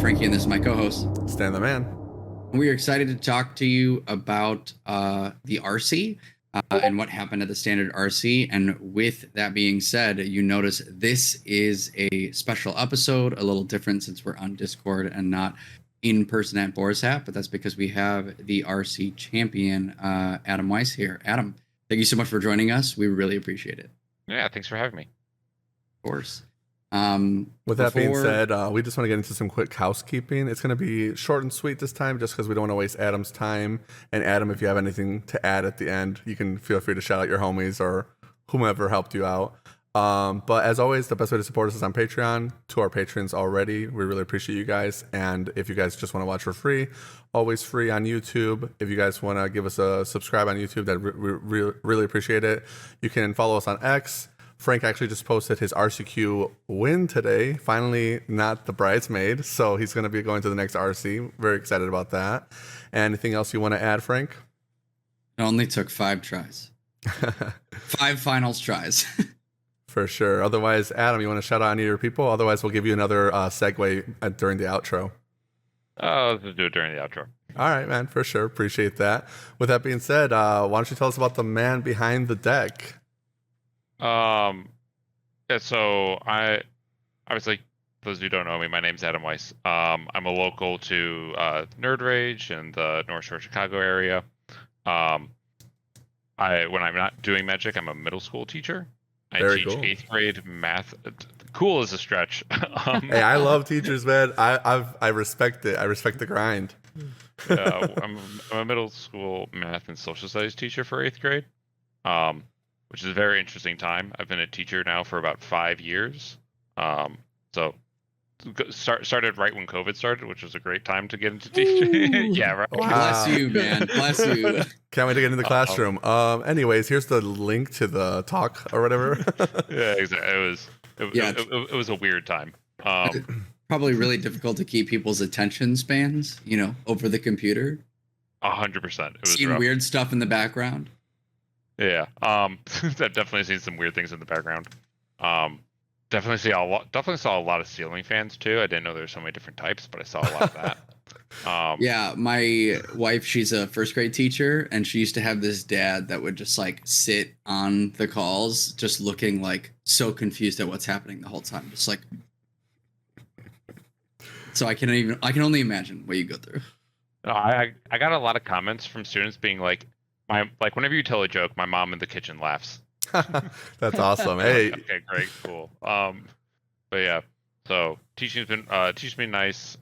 Frankie, and this is my co-host. Stan the Man. We are excited to talk to you about the RC and what happened at the standard RC. And with that being said, you notice this is a special episode, a little different since we're on Discord and not in person at Boar's Hat, but that's because we have the RC champion, Adam Weiss here. Adam, thank you so much for joining us. We really appreciate it. Yeah, thanks for having me. Of course. With that being said, we just want to get into some quick housekeeping. It's going to be short and sweet this time just because we don't want to waste Adam's time. And Adam, if you have anything to add at the end, you can feel free to shout out your homies or whomever helped you out. But as always, the best way to support us is on Patreon. To our patrons already, we really appreciate you guys. And if you guys just want to watch for free, always free on YouTube. If you guys want to give us a subscribe on YouTube, that we really appreciate it. You can follow us on X. Frank actually just posted his RCQ win today. Finally, not the bridesmaid. So he's going to be going to the next RC. Very excited about that. Anything else you want to add, Frank? It only took 5 tries. 5 finals tries. For sure. Otherwise, Adam, you want to shout out any of your people? Otherwise, we'll give you another segue during the outro. Oh, let's do it during the outro. All right, man. For sure. Appreciate that. With that being said, why don't you tell us about the man behind the deck? Yeah, so I was like, those who don't know me, my name's Adam Weiss. I'm a local to Nerd Rage in the North Shore Chicago area. When I'm not doing Magic, I'm a middle school teacher. I teach cool. 8th grade math. Cool is a stretch. Hey, I love teachers, man. I respect it. I respect the grind. I'm a middle school math and social studies teacher for 8th grade. Which is a very interesting time. I've been a teacher now for about 5 years. So started right when COVID started, which was a great time to get into teaching. Yeah, right. Wow. Bless you, man. Bless you. Can't wait to get in the classroom. Anyways, here's the link to the talk or whatever. Yeah, exactly. It was a weird time. Probably really difficult to keep people's attention spans, over the computer. 100%. It was seeing rough. Weird stuff in the background. Yeah. I've definitely seen some weird things in the background. Definitely saw a lot of ceiling fans too. I didn't know there were so many different types, but I saw a lot of that. Yeah, my wife, she's a first grade teacher, and she used to have this dad that would just sit on the calls, just looking so confused at what's happening the whole time. Just so I can only imagine what you go through. No, I got a lot of comments from students being like, whenever you tell a joke, my mom in the kitchen laughs. That's awesome. Hey. Okay, great, cool. But yeah, so teaching's been nice.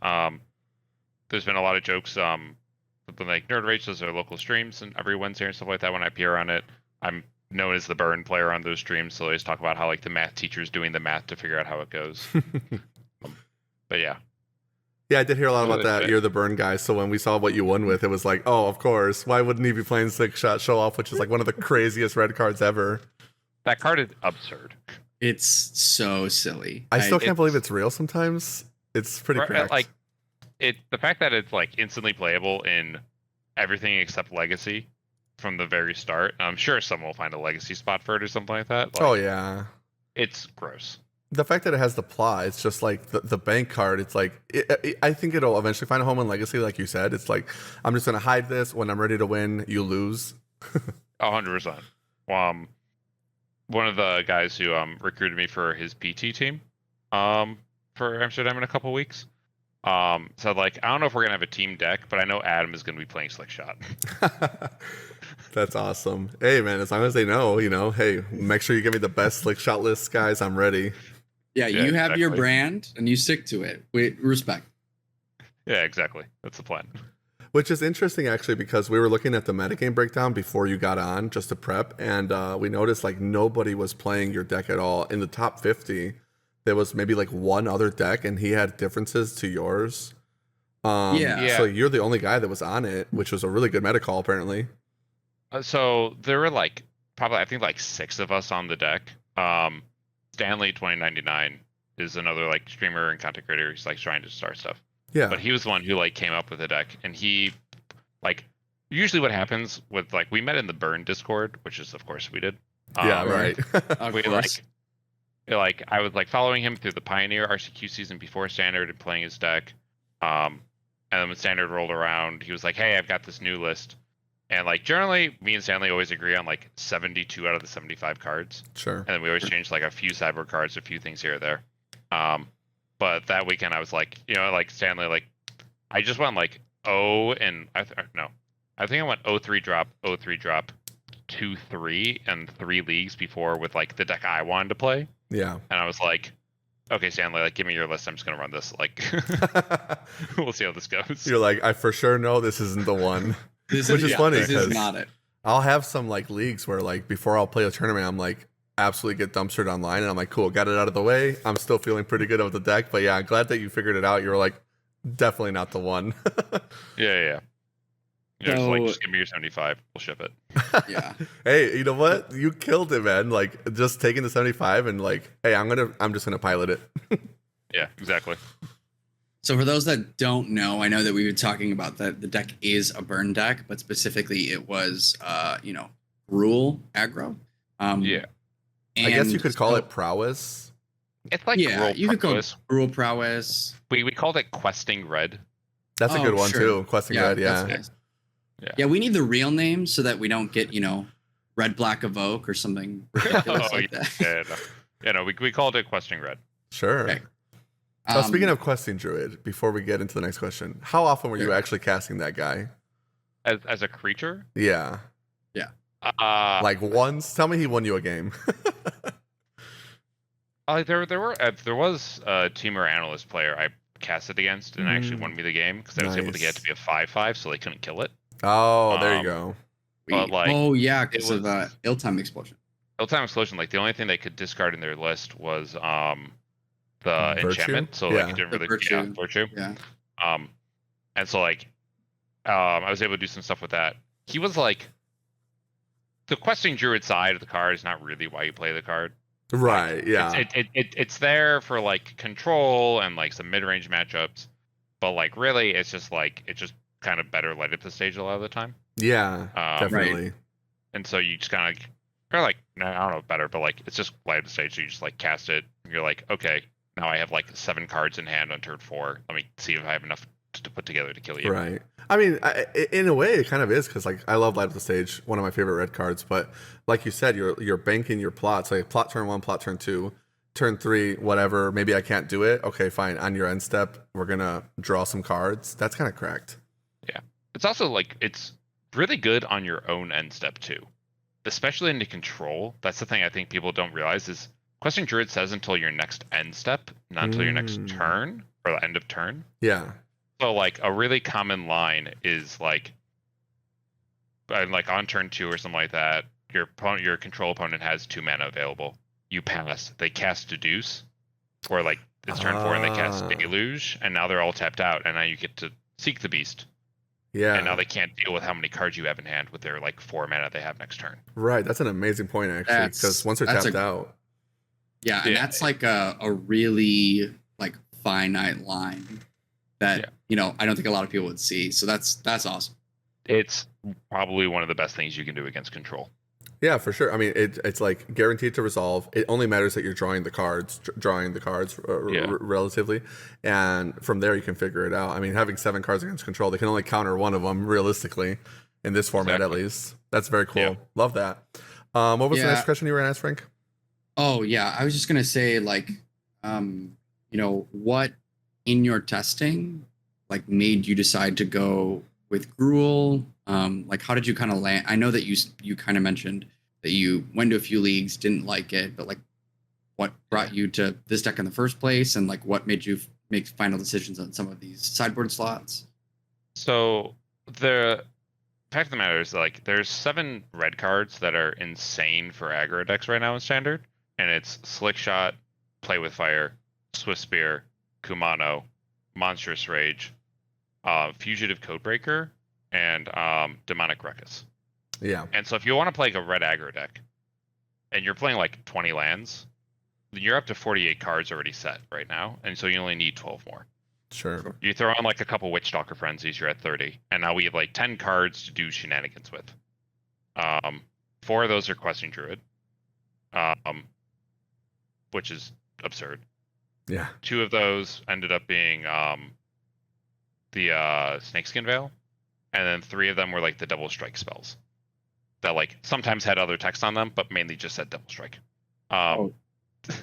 There's been a lot of jokes. Nerd Rage does their local streams and every Wednesday and stuff like that. When I appear on it, I'm known as the burn player on those streams. So they just talk about how the math teacher's doing the math to figure out how it goes. But yeah. Yeah, I did hear a lot about that. You're the burn guy. So when we saw what you won with, it was like, oh, of course. Why wouldn't he be playing Six Shot Show Off, which is one of the craziest red cards ever? That card is absurd. It's so silly. I still can't believe it's real sometimes. It's pretty cracked. The fact that it's instantly playable in everything except Legacy from the very start. I'm sure someone will find a Legacy spot for it or something like that. Oh, yeah. It's gross. The fact that it has the plot, it's just the bank card. It's I think it'll eventually find a home in Legacy, like you said. It's I'm just going to hide this. When I'm ready to win, you lose. 100%. One of the guys who recruited me for his PT team for Amsterdam in a couple weeks said, I don't know if we're going to have a team deck, but I know Adam is going to be playing Slick Shot. That's awesome. Hey, man, as long as they know, hey, make sure you give me the best Slick Shot list, guys. I'm ready. Yeah, you have your brand and you stick to it. Respect. Yeah, exactly. That's the plan. Which is interesting, actually, because we were looking at the metagame breakdown before you got on just to prep, and we noticed nobody was playing your deck at all. In the top 50, there was maybe one other deck, and he had differences to yours. Yeah. So you're the only guy that was on it, which was a really good meta call, apparently. So there were probably I think 6 of us on the deck. Stanley 2099 is another streamer and content creator who's trying to start stuff. Yeah. But he was the one who came up with the deck, and he usually what happens with we met in the Burn Discord, which is of course we did. Yeah, right. We I was following him through the Pioneer RCQ season before Standard and playing his deck. And then when Standard rolled around, he was like, "Hey, I've got this new list." And like generally, me and Stanley always agree on like 72 out of the 75 cards. Sure. And then we always change like a few sideboard cards, a few things here or there. But that weekend I was like, like Stanley, like I just went like no, I think I went 0-3 drop, 0-3 drop, 2-3, and 3 leagues before with like the deck I wanted to play. Yeah. And I was like, okay, Stanley, like give me your list. I'm just gonna run this. Like, we'll see how this goes. You're like, I for sure know this isn't the one. Which is funny because not it. I'll have some like leagues where like before I'll play a tournament, I'm like absolutely get dumpstered online, and I'm like, cool, got it out of the way. I'm still feeling pretty good with the deck, but yeah, I'm glad that you figured it out. You were like, definitely not the one. Yeah. Just like, just give me your 75. We'll ship it. Yeah. Hey, you know what? You killed it, man. Like just taking the 75 and like, hey, I'm just gonna pilot it. Yeah, exactly. So for those that don't know, I know that we were talking about that the deck is a burn deck, but specifically it was Gruul Aggro. Yeah. I guess you could call it prowess. It's like you could call prowess. it Gruul prowess. We called it questing red. That's a good one sure. too. Questing red, yeah. Nice. Yeah. Yeah, we need the real name so that we don't get, red black evoke or something ridiculous like that. We called it questing red. Sure. Okay. So speaking of questing druid, before we get into the next question, how often were you actually casting that guy? As a creature? Yeah. Yeah. Like once? Tell me he won you a game. There was a team or analyst player I casted against and actually won me the game because I was able to get it to be a 5/5, so they couldn't kill it. Oh, there you go. But like, because of Ill-Time Explosion. Ill-Time Explosion, like the only thing they could discard in their list was the Virtue? enchantment. So like it didn't really Virtue. Yeah. And so like I was able to do some stuff with that. He was like the questing druid side of the card is not really why you play the card. Right, like, yeah. It's there for like control and like some mid-range matchups, but like really it's just kind of better light up the stage a lot of the time. Yeah, definitely. Right. And so you just kind of or like I don't know better, but like it's just light up the stage. So you just like cast it. And you're like, okay, now I have like 7 cards in hand on turn 4. Let me see if I have enough to put together to kill you. Right. I mean, in a way, it kind of is because like I love light up the stage, one of my favorite red cards. But like you said, you're banking your plots. Like plot turn 1, plot turn 2, turn 3, whatever. Maybe I can't do it. Okay, fine. On your end step, we're gonna draw some cards. That's kind of cracked. Yeah. It's also like it's really good on your own end step too, especially into control. That's the thing I think people don't realize is Questing Druid says until your next end step, not until your next turn or the end of turn. Yeah. So like a really common line is like on turn 2 or something like that, your control opponent has 2 mana available. You pass, they cast Deduce, or like it's turn 4 and they cast Deluge, and now they're all tapped out, and now you get to Seek the Beast. Yeah. And now they can't deal with how many cards you have in hand with their like 4 mana they have next turn. Right. That's an amazing point actually, because once they're tapped out. Yeah, and that's like a really like finite line that I don't think a lot of people would see. So that's awesome. It's probably one of the best things you can do against control. Yeah, for sure. I mean, it's like guaranteed to resolve. It only matters that you're drawing the cards relatively, and from there you can figure it out. I mean, having 7 cards against control, they can only counter one of them realistically in this format at least. That's very cool. Yeah. Love that. What was the next question you were gonna ask, Frank? Oh yeah, I was just gonna say like, what in your testing like made you decide to go with Gruul? Like how did you kind of land? I know that you kind of mentioned that you went to a few leagues, didn't like it, but like what brought you to this deck in the first place, and like what made you make final decisions on some of these sideboard slots? So the fact of the matter is like there's 7 red cards that are insane for aggro decks right now in standard, and it's Slick Shot, Play with Fire, Swift Spear, Kumano, Monstrous Rage, Fugitive Codebreaker, and Demonic Ruckus. Yeah. And so if you want to play like a red aggro deck, and you're playing like 20 lands, then you're up to 48 cards already set right now, and so you only need 12 more. Sure. You throw on like a couple Witchstalker Frenzies, you're at 30, and now we have like 10 cards to do shenanigans with. 4 of those are Questing Druid, which is absurd. Yeah. 2 of those ended up being Snakeskin Veil, and then 3 of them were like the double strike spells that like sometimes had other text on them, but mainly just said double strike.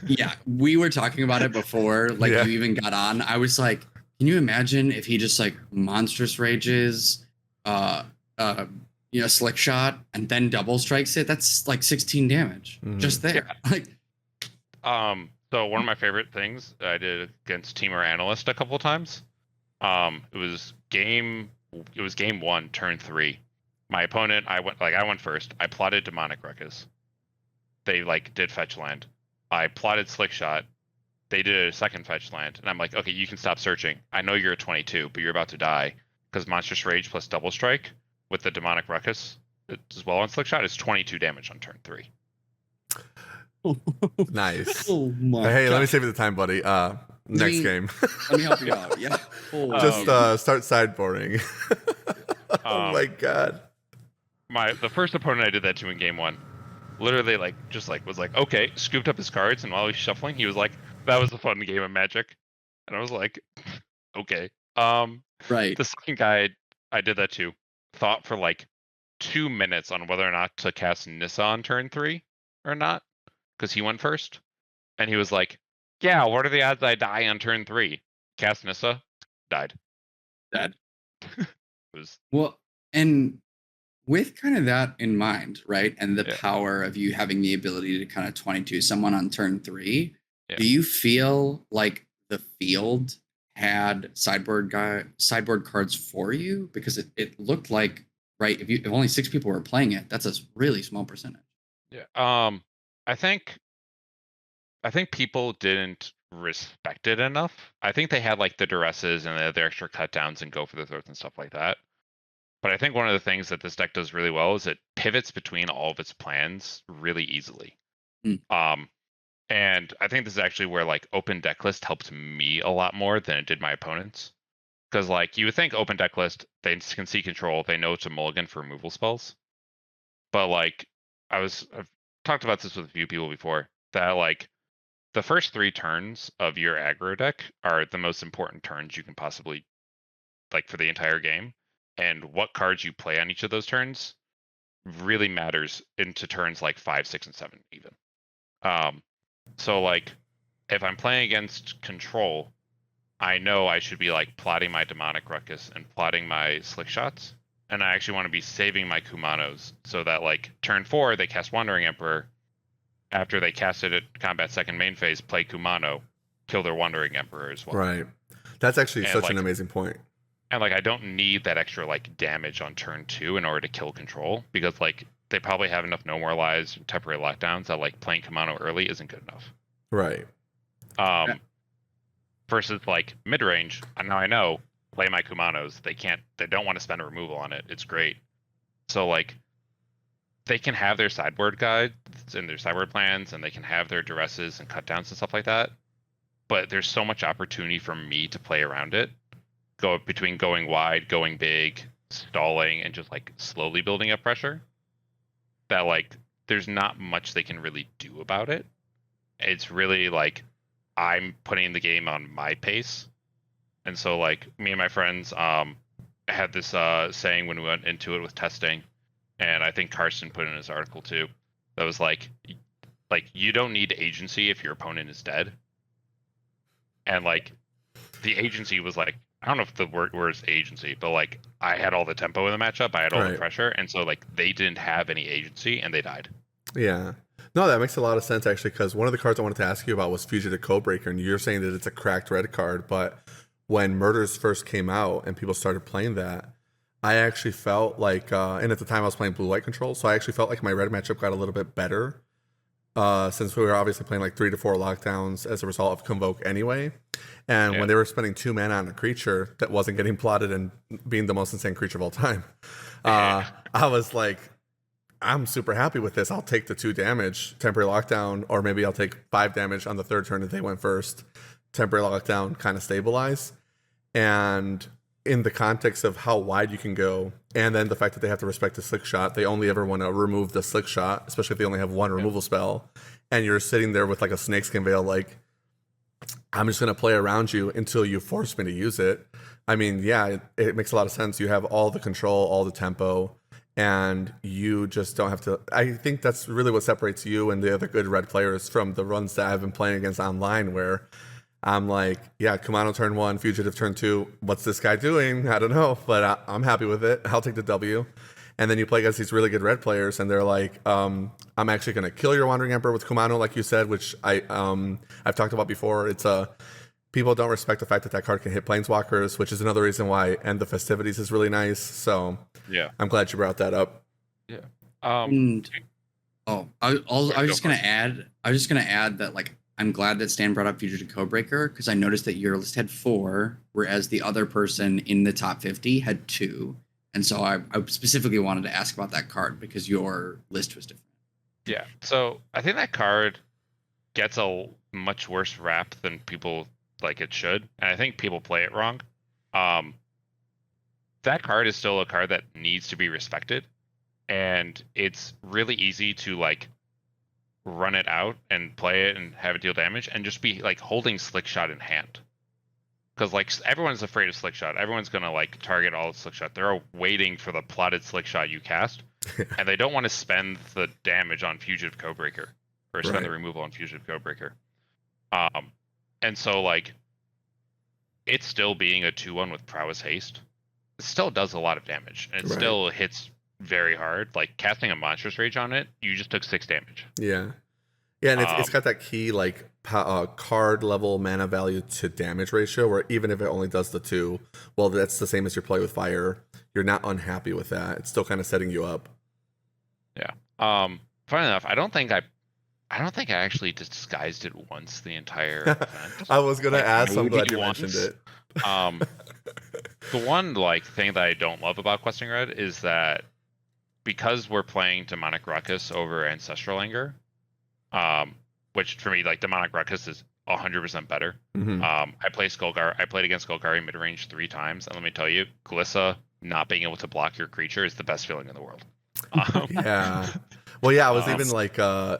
Yeah, we were talking about it before, like Yeah. you even got on. I was like, can you imagine if he just like monstrous rages, slick shot and then double strikes it? That's like 16 damage just there. Like, so one of my favorite things I did against Team or Analyst a couple of times. It was game 1, turn 3. My opponent, I went first. I plotted Demonic Ruckus. They like did fetch land. I plotted Slick Shot. They did a second fetch land, and I'm like, okay, you can stop searching. I know you're a 22, but you're about to die because Monstrous Rage plus Double Strike with the Demonic Ruckus as well on Slick Shot is 22 damage on turn 3. Nice. oh my Hey, God. let me save you the time, buddy. Next game. Let me help you out. Yeah. Just start sideboarding. Oh my God. The first opponent I did that to in game 1, literally was like, okay, scooped up his cards, and while he's shuffling, he was like, that was a fun game of Magic. And I was like, okay. Right. The second guy I did that to thought for like 2 minutes on whether or not to cast Nissa on turn 3 or not, because he went first. And he was like, yeah, what are the odds I die on turn 3? Cast Nissa, died. Dead. was Well, and with kind of that in mind, right, and the Yeah. power of you having the ability to kind of 22 someone on turn 3, Yeah. do you feel like the field had sideboard cards for you? Because it looked like, right, if only 6 people were playing it, that's a really small percentage. Yeah. I think people didn't respect it enough. I think they had like the duresses and the extra cut downs and go for the throats and stuff like that. But I think one of the things that this deck does really well is it pivots between all of its plans really easily. And I think this is actually where like open deck list helped me a lot more than it did my opponents. Because like you would think open deck list, they can see control, they know to mulligan for removal spells. But like I've talked about this with a few people before, that like the first 3 turns of your aggro deck are the most important turns you can possibly like for the entire game. And what cards you play on each of those turns really matters into turns like 5, 6, and 7 even. So like if I'm playing against control, I know I should be like plotting my Demonic Ruckus and plotting my Slick Shots. And I actually want to be saving my Kumanos so that like turn 4 they cast Wandering Emperor. After they cast it at combat second main phase, play Kumano, kill their Wandering Emperor as well. Right. That's actually such an amazing point. And like I don't need that extra like damage on turn 2 in order to kill control, because like they probably have enough no more lives, temporary lockdowns that like playing Kumano early isn't good enough. Right. Versus like mid range, now I know play my Kumanos. They don't want to spend a removal on it. It's great. So like they can have their sideboard guides and their sideboard plans, and they can have their duresses and cut downs and stuff like that. But there's so much opportunity for me to play around it. Go between going wide, going big, stalling, and just like slowly building up pressure. That like there's not much they can really do about it. It's really like I'm putting the game on my pace. And so like me and my friends had this saying when we went into it with testing, and I think Carson put in his article too, that was like you don't need agency if your opponent is dead. And like the agency was like, I don't know if the word is agency, but like I had all the tempo in the matchup, I had all the pressure, and so like they didn't have any agency and they died. Yeah. No, that makes a lot of sense actually, because one of the cards I wanted to ask you about was Fugitive Codebreaker, and you're saying that it's a cracked red card, but when Murders first came out and people started playing that, I actually felt like, and at the time I was playing blue light control, so I actually felt like my red matchup got a little bit better, since we were obviously playing like 3 to 4 lockdowns as a result of Convoke anyway. And when they were spending 2 mana on a creature that wasn't getting plotted and being the most insane creature of all time, I was like, I'm super happy with this. I'll take the 2 damage, temporary lockdown, or maybe I'll take 5 damage on the 3rd turn if they went first. Temporary lockdown, kind of stabilize. And in the context of how wide you can go, and then the fact that they have to respect the Slick Shot, they only ever want to remove the Slick Shot, especially if they only have 1 removal spell, and you're sitting there with like a Snakeskin Veil, like, I'm just going to play around you until you force me to use it. I mean, yeah, it makes a lot of sense. You have all the control, all the tempo, and you just don't have to. I think that's really what separates you and the other good red players from the runs that I've been playing against online, where I'm like, yeah, Kumano turn 1, Fugitive turn 2. What's this guy doing? I don't know, but I'm happy with it. I'll take the W. And then you play against these really good red players, and they're like, I'm actually going to kill your Wandering Emperor with Kumano, like you said, which I've talked about before. It's people don't respect the fact that that card can hit Planeswalkers, which is another reason why End the Festivities is really nice. So Yeah. I'm glad you brought that up. Yeah. And I was just gonna add that, like, I'm glad that Stan brought up Fugitive Codebreaker, because I noticed that your list had 4, whereas the other person in the top 50 had 2. And so I specifically wanted to ask about that card because your list was different. Yeah. So I think that card gets a much worse rap than people like it should. And I think people play it wrong. That card is still a card that needs to be respected. And it's really easy to like run it out and play it and have it deal damage and just be like holding Slick Shot in hand. Because like everyone's afraid of Slick Shot. Everyone's gonna like target all Slick Shot. They're waiting for the plotted Slick Shot you cast, and they don't want to spend the damage on Fugitive Codebreaker or spend the removal on Fugitive Codebreaker. And so like, it's still being a 2/1 with Prowess Haste. It still does a lot of damage, and it still hits very hard. Like casting a Monstrous Rage on it, you just took 6 damage. Yeah. Yeah, and it's got that key like card level mana value to damage ratio, where even if it only does the 2, well, that's the same as your play with fire. You're not unhappy with that. It's still kind of setting you up. Yeah. Funny enough, I don't think I actually disguised it once the entire event. I was gonna ask. I'm glad you mentioned it. The one like thing that I don't love about Questing Red is that because we're playing Demonic Ruckus over Ancestral Anger, which for me, like, Demonic Ruckus is 100% better. I played against Golgari mid-range 3 times, and let me tell you, Glissa not being able to block your creature is the best feeling in the world. Yeah. Well, yeah, I was even like, I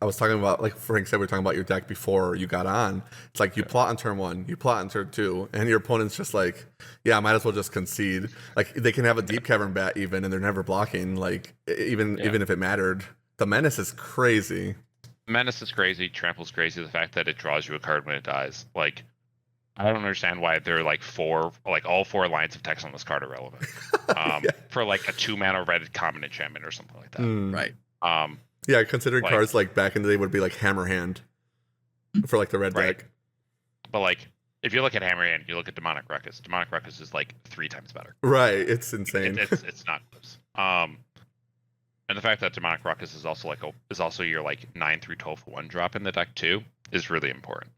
was talking about, like Frank said, we were talking about your deck before you got on. It's like you plot on turn 1, you plot on turn 2, and your opponent's just like, yeah, I might as well just concede. Like, they can have a Deep Cavern Bat even, and they're never blocking, like, even if it mattered. The Menace is crazy. Menace is crazy. Trample's crazy. The fact that it draws you a card when it dies. Like, I don't understand why there are like all 4 lines of text on this card are relevant. For like a 2-mana red common enchantment or something like that. Right. Yeah, considering like, cards like back in the day would be like Hammer Hand for like the red deck. But like, if you look at Hammer Hand, you look at Demonic Ruckus. Demonic Ruckus is like 3 times better. Right. It's insane. It's not close. And the fact that Demonic Ruckus is also your like 9 through 12 1-drop in the deck too is really important.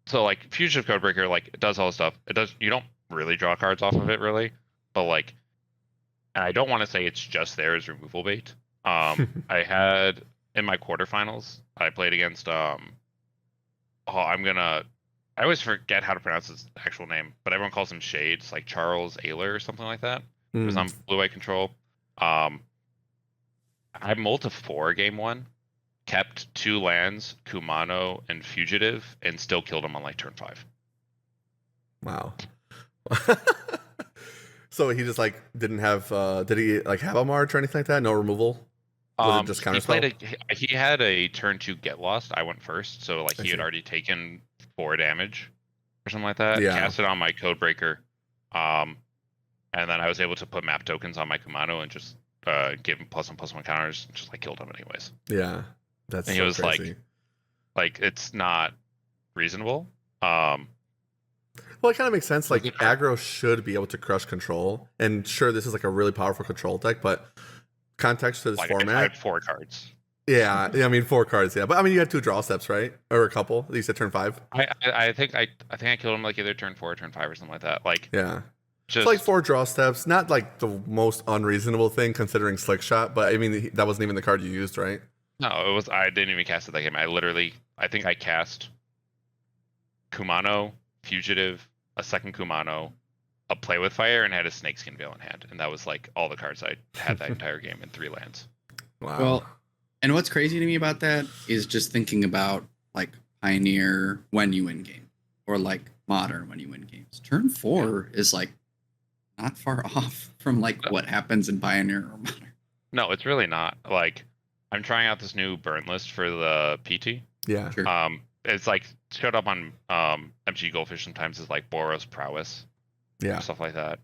So like Fugitive Codebreaker, like, it does all this stuff. You don't really draw cards off of it really, but like, and I don't want to say it's just there as removal bait. I had in my quarterfinals, I played against I always forget how to pronounce his actual name, but everyone calls him Shades, like Charles Ayler or something like that. It was on blue-white control. I mulled to 4 game 1, kept 2 lands, Kumano and Fugitive, and still killed him on like turn 5. Wow. So he just like didn't have did he like have a march or anything like that? No removal? Was it just counterspell? He had a turn 2 Get Lost. I went first, so like he had already taken 4 damage or something like that. Yeah. Cast it on my Codebreaker. And then I was able to put map tokens on my Kumano and just give him +1/+1 counters, and just like killed him anyways. Yeah. That's and he was crazy. like it's not reasonable. Well, it kind of makes sense. Like, aggro should be able to crush control. And sure, this is like a really powerful control deck, but context to this format. I had 4 cards. Yeah, I mean 4 cards, yeah. But I mean you had 2 draw steps, right? Or a couple. You said turn 5. I think I killed him like either turn 4 or turn 5 or something like that. Like, yeah. Just like 4 draw steps, not like the most unreasonable thing considering Slick Shot, but I mean that wasn't even the card you used, right? No, it was. I didn't even cast it that game. I think I cast Kumano, Fugitive, a second Kumano, a Play with Fire, and had a Snakeskin Veil in hand, and that was like all the cards I had that entire game in 3 lands. Wow. Well, and what's crazy to me about that is just thinking about like Pioneer when you win game, or like Modern when you win games. Turn 4 is like not far off from like what happens in Pioneer or Modern. No, it's really not. Like, I'm trying out this new burn list for the PT. Yeah. Sure. It's like showed up on MG Goldfish sometimes as like Boros Prowess. Yeah. Stuff like that.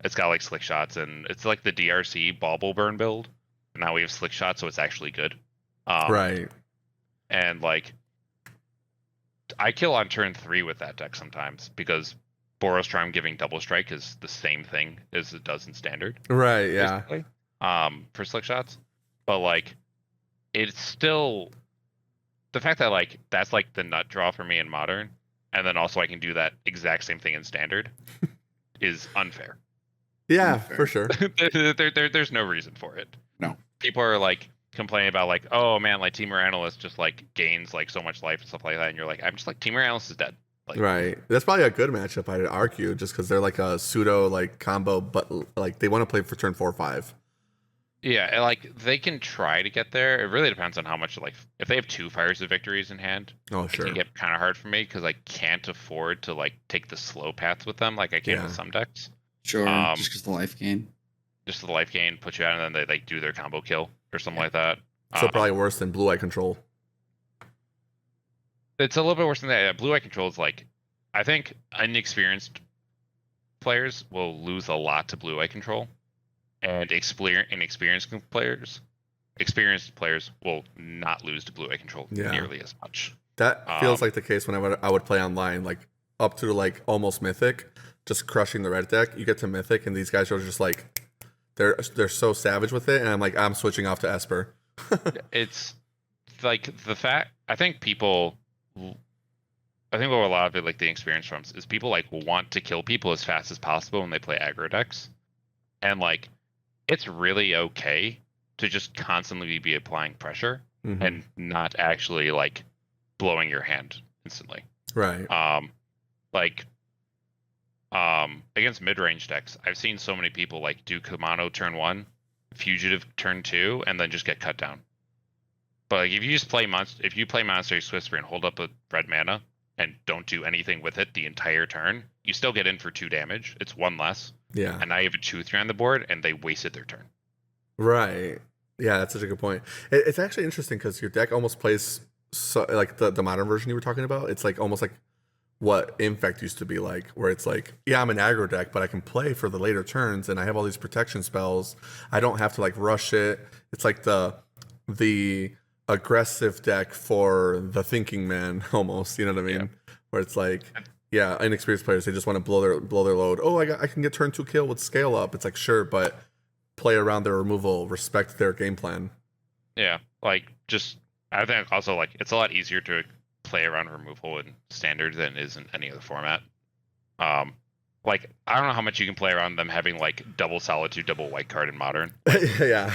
It's got like slick shots, and it's like the DRC bauble burn build. And now we have slick shots, so it's actually good. Right. And like, I kill on turn 3 with that deck sometimes because Boros Charm giving double strike is the same thing as it does in standard. Right. Yeah. Basically, for slick shots, but like, it's still the fact that like that's like the nut draw for me in Modern, and then also I can do that exact same thing in standard is unfair. Yeah, Unfair. for sure. There's no reason for it. No. People are like complaining about like, oh man, like Teamer Analyst just like gains like so much life and stuff like that, and you're like, I'm just like, Teamer Analyst is dead. Like, right. That's probably a good matchup, I'd argue, just because they're like a pseudo like combo, but like they want to play for turn 4 or 5. yeah, and, like they can try to get there. It really depends on how much like if they have 2 Fires of Victories in hand. Oh, It sure. can get kind of hard for me because I can't afford to like take the slow path with them like I can Yeah. with some decks. Sure. Just because the life gain. Just the life gain, put you out, and then they like do their combo kill or something like that. So probably worse than Blue Eye Control. It's a little bit worse than that. Blue Eye Control is like, I think inexperienced players will lose a lot to Blue Eye Control, and experienced players will not lose to Blue Eye Control nearly as much. That feels like the case when I would play online, like up to like almost Mythic, just crushing the red deck. You get to Mythic, and these guys are just like, they're so savage with it, and I'm like, I'm switching off to Esper. It's like the fact, I think what a lot of it, like the experience from is people like want to kill people as fast as possible when they play aggro decks, and like it's really okay to just constantly be applying pressure and not actually like blowing your hand instantly. Right. Against mid-range decks, I've seen so many people like do Kumano turn 1, Fugitive turn 2, and then just get cut down. But like, if you just play Monastery Whisper and hold up a red mana and don't do anything with it the entire turn, you still get in for 2 damage. It's 1 less. Yeah. And now you have a 2/3 on the board, and they wasted their turn. Right. Yeah, that's such a good point. It's actually interesting because your deck almost plays like the modern version you were talking about. It's like almost like what Infect used to be like, where it's like, yeah, I'm an aggro deck, but I can play for the later turns, and I have all these protection spells. I don't have to like rush it. It's like the aggressive deck for the thinking man, almost. You know what I mean? Yeah. Where it's like, yeah, inexperienced players, they just want to blow their load. Oh, I can get turn 2 kill with scale up. It's like, sure, but play around their removal, respect their game plan. Yeah, like just I think also like it's a lot easier to play around removal in standard than it is in any other format. Like I don't know how much you can play around them having like double solitude, double white card in modern. Yeah.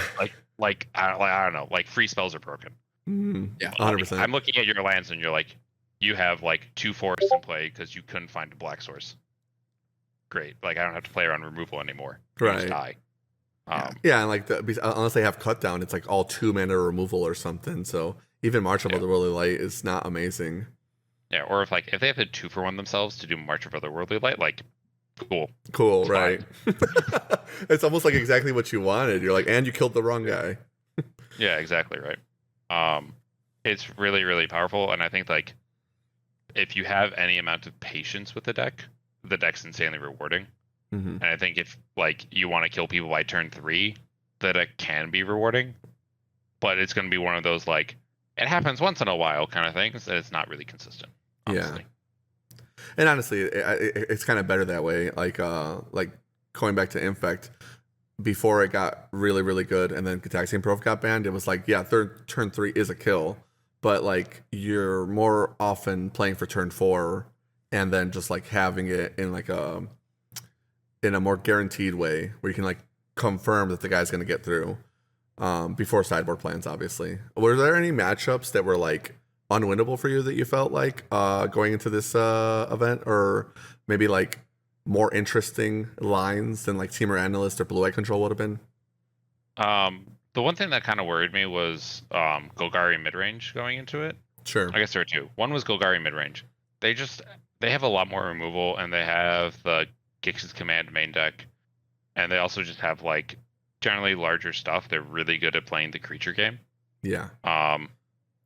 Like I don't know, like free spells are broken. Yeah, 100%. Like, I'm looking at your lands and you're like, you have like 2 forests in play because you couldn't find a black source. Great, like I don't have to play around removal anymore. You Right. just die. Yeah, and like unless they have cut down, it's like all 2 mana removal or something. So even March of Otherworldly Light is not amazing. Yeah, or if they have to 2-for-1 themselves to do March of Otherworldly Light, like cool, it's right? It's almost like exactly what you wanted. You're like, and you killed the wrong guy. Yeah, exactly right. It's really, really powerful, and I think like if you have any amount of patience with the deck's insanely rewarding. And I think if like you want to kill people by turn 3, the deck can be rewarding, but it's going to be one of those like it happens once in a while kind of things that it's not really consistent. Honestly. Yeah, and honestly, it's kind of better that way. Like going back to Infect, before it got really, really good, and then Gataxian Prof got banned. It was like, yeah, turn 3 is a kill, but like you're more often playing for turn 4, and then just like having it in like in a more guaranteed way where you can like confirm that the guy's going to get through before sideboard plans, obviously. Were there any matchups that were like unwinnable for you that you felt like going into this event, or maybe like more interesting lines than like Teamer Analyst or Blue Eye Control would have been? The one thing that kind of worried me was Golgari midrange going into it. Sure. I guess there were 2. One was Golgari midrange. They they have a lot more removal, and they have the Gix's Command main deck, and they also just have like generally larger stuff. They're really good at playing the creature game. Yeah. Um,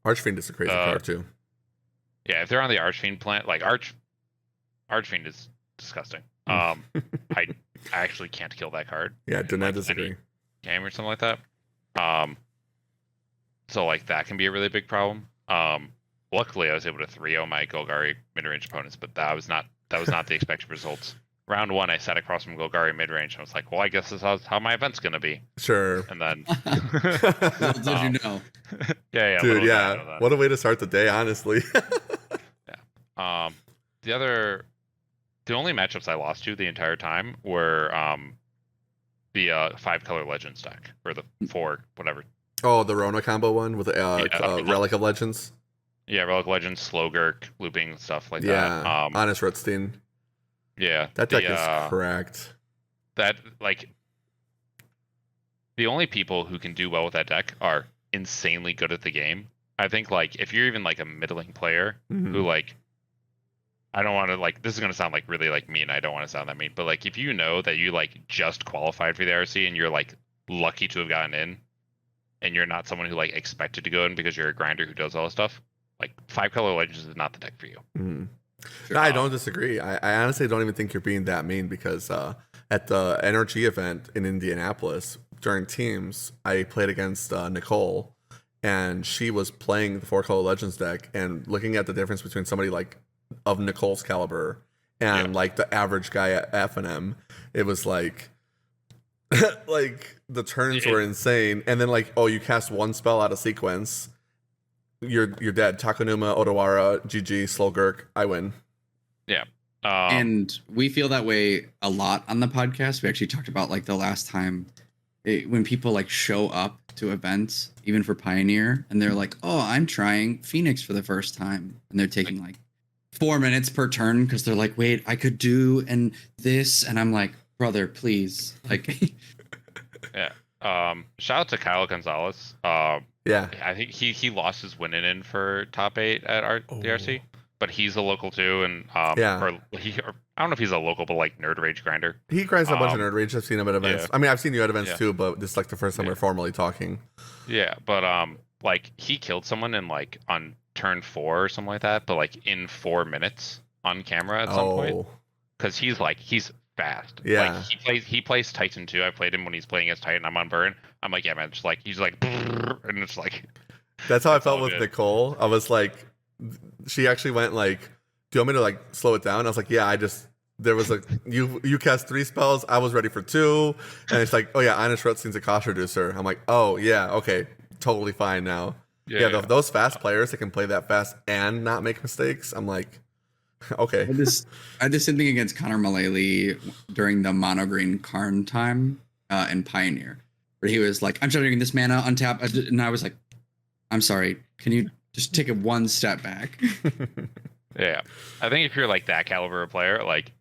Archfiend is a crazy card too. Yeah, if they're on the Archfiend plant, like Archfiend is disgusting. I actually can't kill that card. Yeah, do not disagree. Game or something like that. So like that can be a really big problem. Luckily I was able to 3-0 my Golgari mid-range opponents, but that was not the expected results. Round 1, I sat across from Golgari mid-range, and I was like, well, I guess this is how my event's gonna be. Sure. And then little did you know. Yeah, dude, yeah. What a way to start the day, honestly. Yeah. The only matchups I lost to the entire time were the 5-color Legends deck, or the 4 whatever. Oh, the Rona combo one with Relic of Legends. Yeah, Relic of Legends, Slowgurk, looping stuff like that. Yeah, Honest Rutstein. Yeah, that deck is cracked. That like the only people who can do well with that deck are insanely good at the game. I think like if you're even like a middling player who like, I don't want to like, this is going to sound like really like mean. I don't want to sound that mean, but like if you know that you like just qualified for the RC and you're like lucky to have gotten in, and you're not someone who like expected to go in because you're a grinder who does all this stuff, like 5-color Legends is not the deck for you. Sure. No, I don't disagree. I honestly don't even think you're being that mean, because at the NRG event in Indianapolis during teams, I played against Nicole, and she was playing the 4-color Legends deck, and looking at the difference between somebody like of Nicole's caliber and like the average guy at FNM, it was like like the turns were insane. And then like, oh, you cast one spell out of sequence, you're dead. Takanuma, Odawara, GG, Slowgurk, I win. Yeah. And we feel that way a lot on the podcast. We actually talked about like the last time when people like show up to events, even for Pioneer, and they're like, oh, I'm trying Phoenix for the first time. And they're taking like 4 minutes per turn because they're like, wait, I could do and this. And I'm like, brother, please. Like, yeah. Shout out to Kyle Gonzalez. Yeah, I think he lost his win in for top 8 at DRC, but he's a local too, and I don't know if he's a local, but like Nerd Rage grinder. He grinds a bunch of Nerd Rage. I've seen him at events. Yeah. I mean, I've seen you at events too, but this is like the first time we're formally talking. Yeah, but like he killed someone in like on turn 4 or something like that, but like in 4 minutes on camera at some point, because he's fast. Yeah, like he plays Titan too. I played him when he's playing as Titan. I'm on Burn. I'm like, yeah, man, just like he's like, and it's like, that's how I felt with Nicole. I was like, she actually went like, do you want me to like slow it down? I was like, yeah, there was a you cast 3 spells, I was ready for 2, and it's like, oh yeah, Honest Rutstein's a cost reducer. I'm like, oh yeah, okay, totally fine now. Yeah. Those fast players that can play that fast and not make mistakes, I'm like, okay. I had the same thing against Connor Mullally during the mono green Karn time in Pioneer, where he was like, I'm generating this mana, untap, and I was like, I'm sorry, can you just take it one step back? Yeah, I think if you're like that caliber of player, like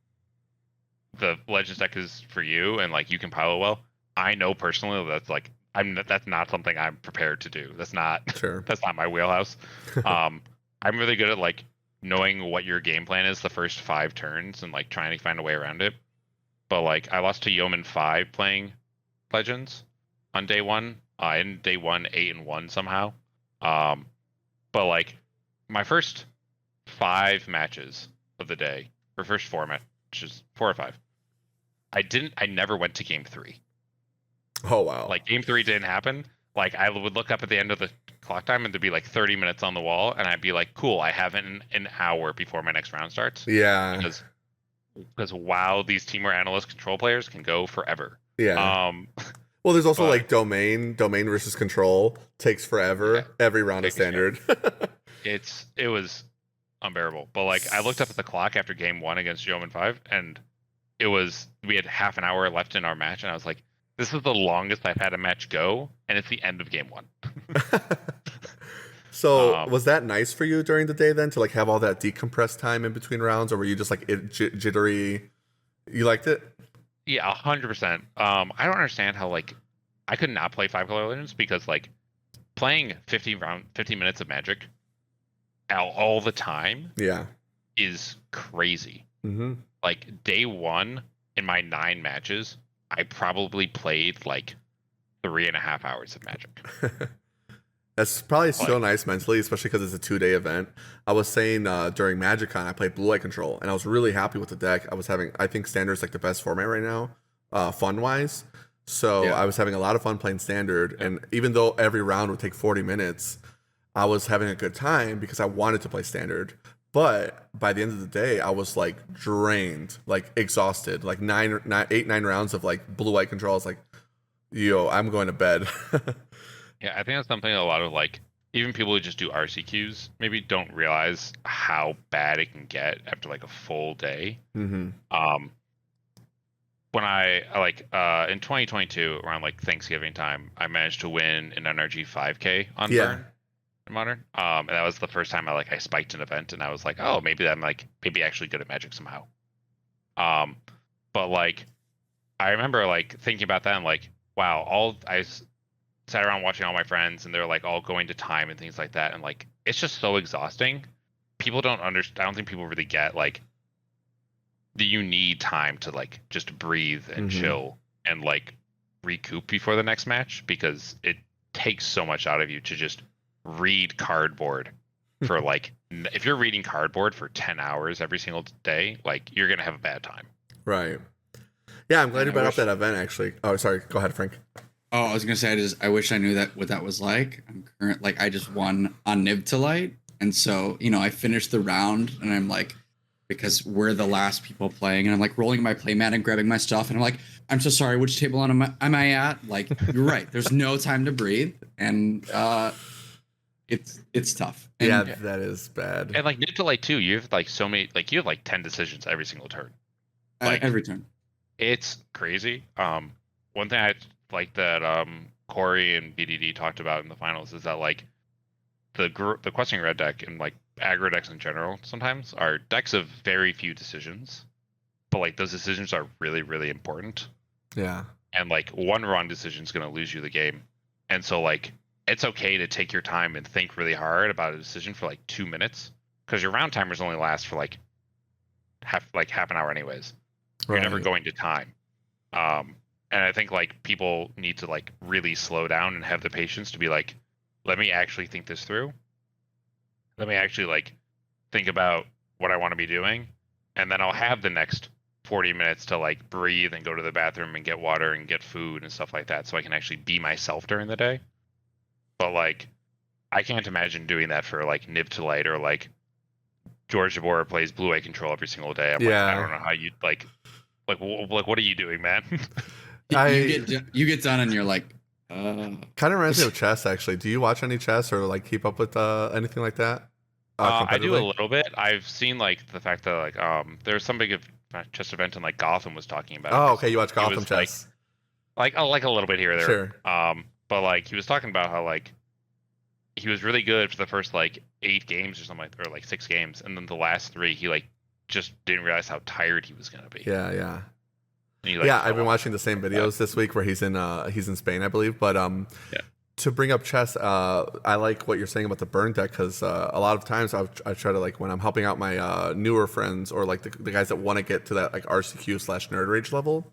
the Legends deck is for you, and like you can pile well. I know personally that's like that's not something I'm prepared to do. That's not that's not my wheelhouse. I'm really good at like knowing what your game plan is the first 5 turns and like trying to find a way around it. But like I lost to Yeoman 5 playing Legends on day 1. In day 1, 8-1 somehow. But like my first 5 matches of the day, or first 4 matches, 4 or 5, I never went to game 3. Oh wow. Like game 3 didn't happen. Like I would look up at the end of the clock time and there'd be like 30 minutes on the wall, and I'd be like, cool, I have an hour before my next round starts. Yeah. Because wow, these team or analyst control players can go forever. Yeah. Well, there's also like domain versus control takes forever. Every round of standard. It was unbearable. But like I looked up at the clock after game 1 against Yeoman 5, and we had half an hour left in our match, and I was like, this is the longest I've had a match go, and it's the end of game 1. So was that nice for you during the day then, to like have all that decompressed time in between rounds, or were you just like jittery? You liked it? Yeah, 100%. I don't understand how like I could not play 5-color Legends, because like playing 15 minutes of Magic all the time, is crazy. Mm-hmm. Like day 1 in my 9 matches, I probably played like 3.5 hours of Magic. That's probably so Like, nice mentally, especially because it's a 2-day event. I was saying during MagicCon, I played Blue Eye Control, and I was really happy with the deck. I think Standard's like the best format right now, fun-wise. So I was having a lot of fun playing Standard, and even though every round would take 40 minutes, I was having a good time because I wanted to play Standard. But by the end of the day, I was like drained, like exhausted, like 8, 9 rounds of like Blue Eye Control. I was like, yo, I'm going to bed. yeah, I think that's something a lot of like even people who just do RCQs maybe don't realize how bad it can get after like a full day. Mm-hmm. When I like in 2022 around like Thanksgiving time, I managed to win an NRG 5K on Burn in Modern. And that was the first time I spiked an event, and I was like, oh, maybe I'm like maybe actually good at Magic somehow. But like I remember like thinking about that and like, wow, sat around watching all my friends, and they're like all going to time and things like that, and like it's just so exhausting. People don't understand. I don't think people really get like that you need time to like just breathe and chill and like recoup before the next match, because it takes so much out of you to just read cardboard for like if you're reading cardboard for 10 hours every single day, like you're gonna have a bad time. Right. Yeah, I'm glad you brought up that event actually. Oh, sorry. Go ahead, Frank. Oh, I was gonna say I wish I knew what that was like. I just won on Nib to Light, and so I finished the round, and I'm like, because we're the last people playing, and I'm like rolling my playmat and grabbing my stuff, and I'm like, I'm so sorry, which table am I at? Like, you're right, there's no time to breathe, and it's tough. And, that is bad. And like Nib to Light too, you have like so many, like you have like 10 decisions every single turn. Like every turn. It's crazy. One thing I like that Corey and BDD talked about in the finals is that like the questing red deck and like aggro decks in general sometimes are decks of very few decisions, but like those decisions are really, really important. Yeah. And like one wrong decision is going to lose you the game. And so like it's okay to take your time and think really hard about a decision for like 2 minutes, because your round timers only last for like half an hour anyways. You're never going to time. And I think like people need to like really slow down and have the patience to be like, let me actually think this through. Let me actually like think about what I want to be doing, and then I'll have the next 40 minutes to like breathe and go to the bathroom and get water and get food and stuff like that, so I can actually be myself during the day. But like I can't imagine doing that for like Nib to Light, or like George Jabora plays Blue Eye Control every single day. I'm like, I don't know how you like what are you doing, man? You get done and you're like, kind of reminds me of chess actually. Do you watch any chess or like keep up with anything like that? I do a little bit. I've seen like the fact that like there's some big chess event in like Gotham was talking about. Oh, okay, you watch Gotham chess. Like a little bit here or there. Sure. But like he was talking about how like he was really good for the first like 8 games or something, or like 6 games, and then the last 3 he like just didn't realize how tired he was gonna be. Yeah. He, like, I've been watching the same videos this week where he's in Spain, I believe. But to bring up chess, I like what you're saying about the burn deck, because a lot of times I try to like when I'm helping out my newer friends, or like the guys that want to get to that like RCQ/Nerd Rage level,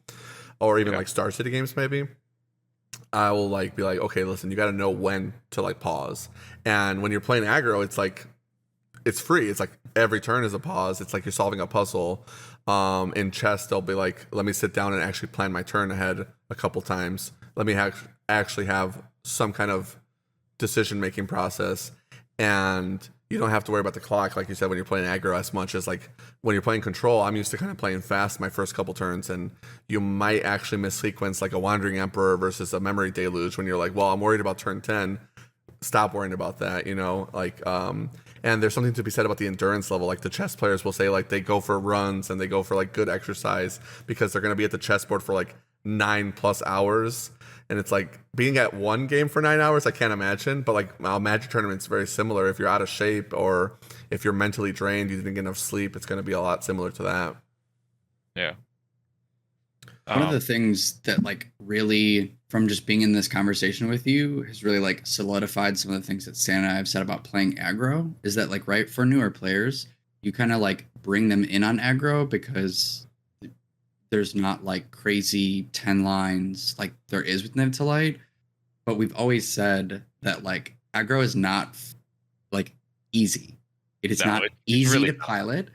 or even like Star City games maybe. I will like be like, okay, listen, you got to know when to like pause. And when you're playing aggro, it's like it's free. It's like every turn is a pause. It's like you're solving a puzzle. In chess, they'll be like, let me sit down and actually plan my turn ahead a couple times. Let me actually have some kind of decision-making process. And you don't have to worry about the clock, like you said, when you're playing aggro, as much as like when you're playing control. I'm used to kind of playing fast my first couple turns, and you might actually miss sequence like a Wandering Emperor versus a Memory Deluge when you're like, well, I'm worried about turn 10. Stop worrying about that, like and there's something to be said about the endurance level. Like the chess players will say like they go for runs and they go for like good exercise because they're going to be at the chessboard for like 9+ hours. And it's like being at one game for 9 hours, I can't imagine. But like a Magic tournament's very similar. If you're out of shape or if you're mentally drained, you didn't get enough sleep, it's going to be a lot similar to that. Yeah. One of the things that like really, from just being in this conversation with you, has really like solidified some of the things that Stan and I have said about playing aggro, is that like, right, for newer players, you kind of like bring them in on aggro because there's not like crazy 10 lines like there is with Niv to Light. But we've always said that like aggro is not like easy. It is not easy really to pilot.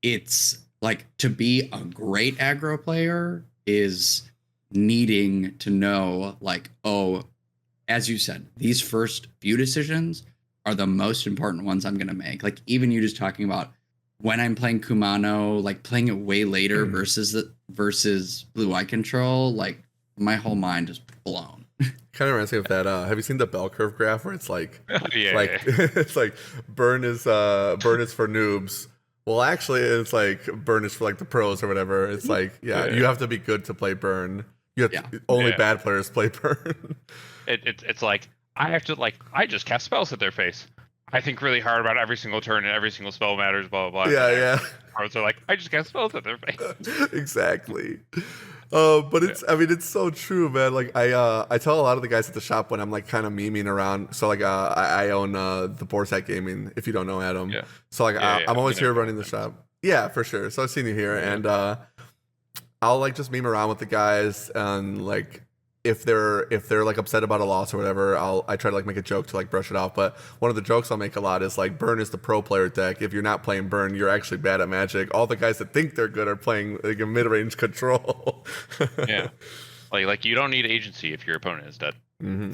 It's like to be a great aggro player is needing to know like, oh, as you said, these first few decisions are the most important ones I'm going to make. Like even you just talking about when I'm playing Kumano, like playing it way later versus blue eye control, like my whole mind is blown. Kind of reminds me of that. Have you seen the bell curve graph where it's like, yeah. it's like burn is for noobs. Well, actually, it's like burn is for like the pros or whatever. It's like, you have to be good to play burn. You have to, only bad players play burn. It's like I have to like I just cast spells at their face. I think really hard about every single turn and every single spell matters. Blah blah blah. Yeah. Pros are like I just cast spells at their face. Exactly. But it's so true, man. Like I tell a lot of the guys at the shop when I'm like kind of memeing around. So like I own the Borsat Gaming, if you don't know Adam. Yeah. So like I'm always here running the shop. Yeah, for sure. So I've seen you here, and I'll like just meme around with the guys, and like if they're like upset about a loss or whatever, I try to like make a joke to like brush it off. But one of the jokes I'll make a lot is like burn is the pro player deck. If you're not playing burn, you're actually bad at Magic. All the guys that think they're good are playing like a mid-range control. Yeah, like you don't need agency if your opponent is dead.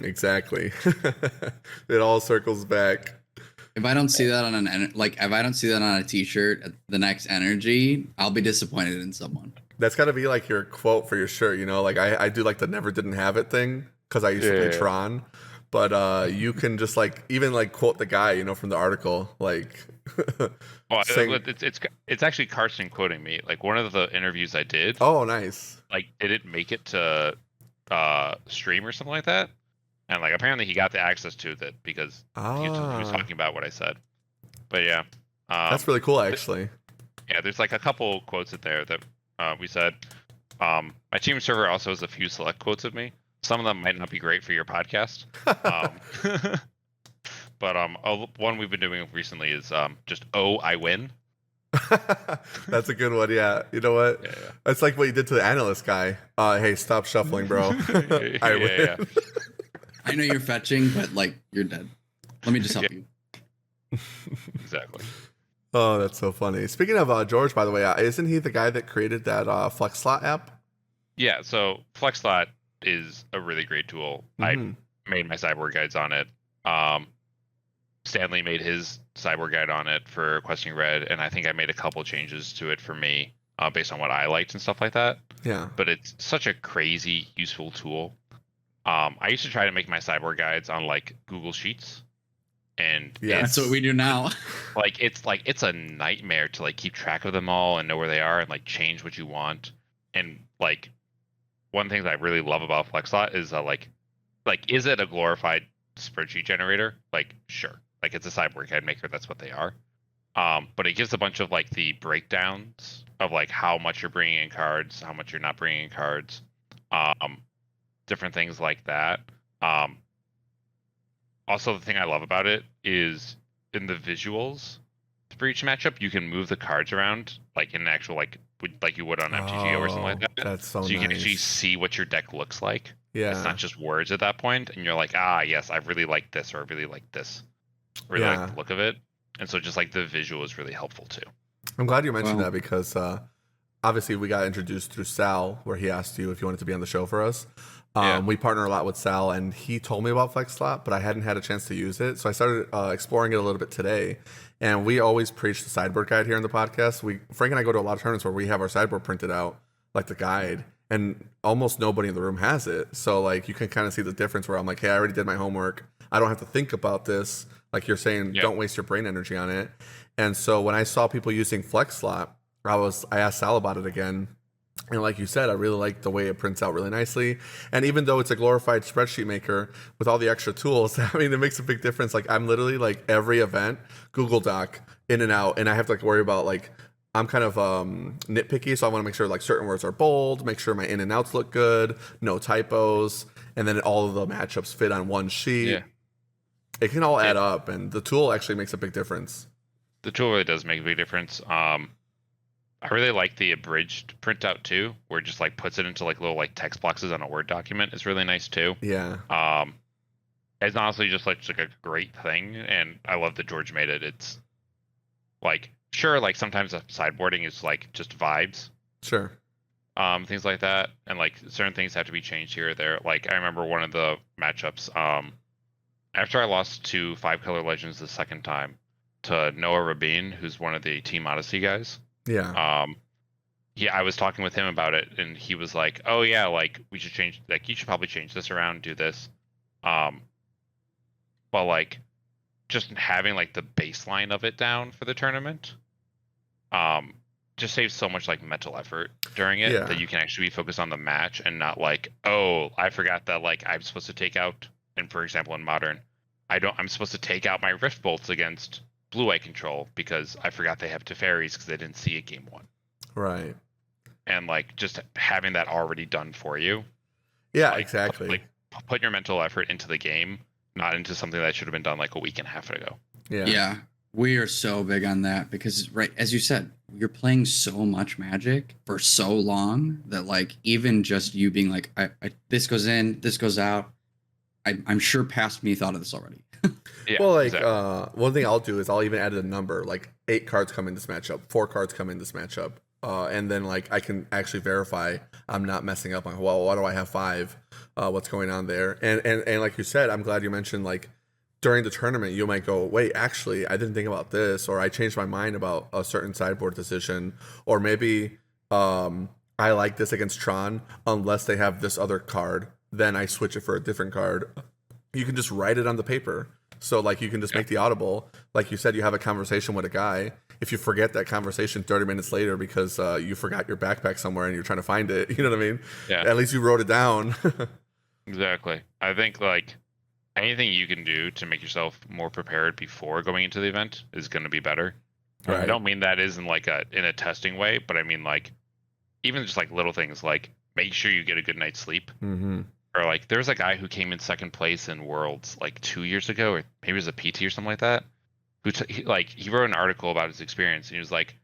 Exactly. It all circles back. If I don't see that on if I don't see that on a t-shirt at the next energy, I'll be disappointed in someone. That's got to be like your quote for your shirt, you know? Like I do like the never didn't have it thing because I used to play Tron. But you can just like even like quote the guy, you know, from the article. Like it's actually Carson quoting me. Like one of the interviews I did. Oh, nice. Like didn't make it to stream or something like that. And like apparently he got the access to that because he was talking about what I said. But yeah. That's really cool actually. Yeah, there's like a couple quotes in there that we said. My team server also has a few select quotes of me. Some of them might not be great for your podcast. But one we've been doing recently is just I win. That's a good one. Yeah, you know what? Yeah. It's like what you did to the analyst guy. Hey, stop shuffling, bro. I win. Yeah. I know you're fetching, but like you're dead. Let me just help you. Exactly. Oh, that's so funny. Speaking of George, by the way, isn't he the guy that created that Flex Slot app? Yeah. So Flex Slot is a really great tool. I made my cyborg guides on it. Stanley made his cyborg guide on it for Questing Red, and I think I made a couple changes to it for me based on what I liked and stuff like that. Yeah. But it's such a crazy useful tool. I used to try to make my cyborg guides on like Google Sheets, and that's what we do now. It's a nightmare to like keep track of them all and know where they are and like change what you want. And like one thing that I really love about FlexLot is like is it a glorified spreadsheet generator? Like sure, like it's a cyborg guide maker. That's what they are. But it gives a bunch of like the breakdowns of like how much you're bringing in cards, how much you're not bringing in cards. Different things like that. Also, the thing I love about it is in the visuals for each matchup, you can move the cards around like in an actual like you would on MTGO or something like that. That's so you nice. can actually see what your deck looks like. Yeah, it's not just words at that point, and you're like, yes, I really like this, or I really like this, I really like the look of it, and so just like the visual is really helpful too. I'm glad you mentioned that because obviously we got introduced through Sal, where he asked you if you wanted to be on the show for us. We partner a lot with Sal, and he told me about FlexSlot, but I hadn't had a chance to use it. So I started exploring it a little bit today. And we always preach the sideboard guide here in the podcast. Frank and I go to a lot of tournaments where we have our sideboard printed out, like the guide, and almost nobody in the room has it. So like you can kind of see the difference where I'm like, hey, I already did my homework. I don't have to think about this. Like you're saying, don't waste your brain energy on it. And so when I saw people using FlexSlot, I asked Sal about it again. And like you said, I really like the way it prints out really nicely. And even though it's a glorified spreadsheet maker with all the extra tools, I mean, it makes a big difference. Like I'm literally like every event, Google Doc in and out. And I have to like worry about like, I'm kind of nitpicky. So I want to make sure like certain words are bold, make sure my in and outs look good, no typos. And then all of the matchups fit on one sheet. Yeah. It can all add up. And the tool actually makes a big difference. the tool really does make a big difference. I really like the abridged printout too, where it just like puts it into like little like text boxes on a Word document. It's really nice too. Yeah. It's honestly just like a great thing, and I love that George made it. It's like sure, like sometimes the sideboarding is like just vibes. Sure. Things like that, and like certain things have to be changed here or there. Like I remember one of the matchups. After I lost to 5-color legends the second time to Noah Rabin, who's one of the Team Odyssey guys. Yeah. I was talking with him about it, and he was like, "Oh yeah, like we should change. Like you should probably change this around, do this." But like, just having like the baseline of it down for the tournament, just saves so much like mental effort during it that you can actually be focused on the match and not like, "Oh, I forgot that like I'm supposed to take out." And for example, in Modern, I'm supposed to take out my Rift Bolts against Blue-White Control because I forgot they have Teferis because they didn't see it game 1. Right. And like just having that already done for you. Yeah, like, exactly. Like put your mental effort into the game, not into something that should have been done like a week and a half ago. Yeah. We are so big on that because, right, as you said, you're playing so much Magic for so long that like even just you being like, this goes in, this goes out. I'm sure past me thought of this already. Yeah, well, like exactly. One thing I'll do is I'll even add a number, like 8 cards come in this matchup, 4 cards come in this matchup, and then like I can actually verify I'm not messing up on. Well, why do I have 5? What's going on there? And like you said, I'm glad you mentioned like during the tournament you might go, wait, actually I didn't think about this, or I changed my mind about a certain sideboard decision, or maybe I like this against Tron unless they have this other card, then I switch it for a different card. You can just write it on the paper. So, like, you can just make the audible. Like you said, you have a conversation with a guy. If you forget that conversation 30 minutes later because you forgot your backpack somewhere and you're trying to find it, you know what I mean? Yeah. At least you wrote it down. Exactly. I think, like, anything you can do to make yourself more prepared before going into the event is going to be better. Right. I don't mean that is in, like, in a testing way, but I mean, like, even just, like, little things, like, make sure you get a good night's sleep. Mm-hmm. Or like there was a guy who came in second place in Worlds like 2 years ago, or maybe it was a PT or something like that. He wrote an article about his experience, and he was like,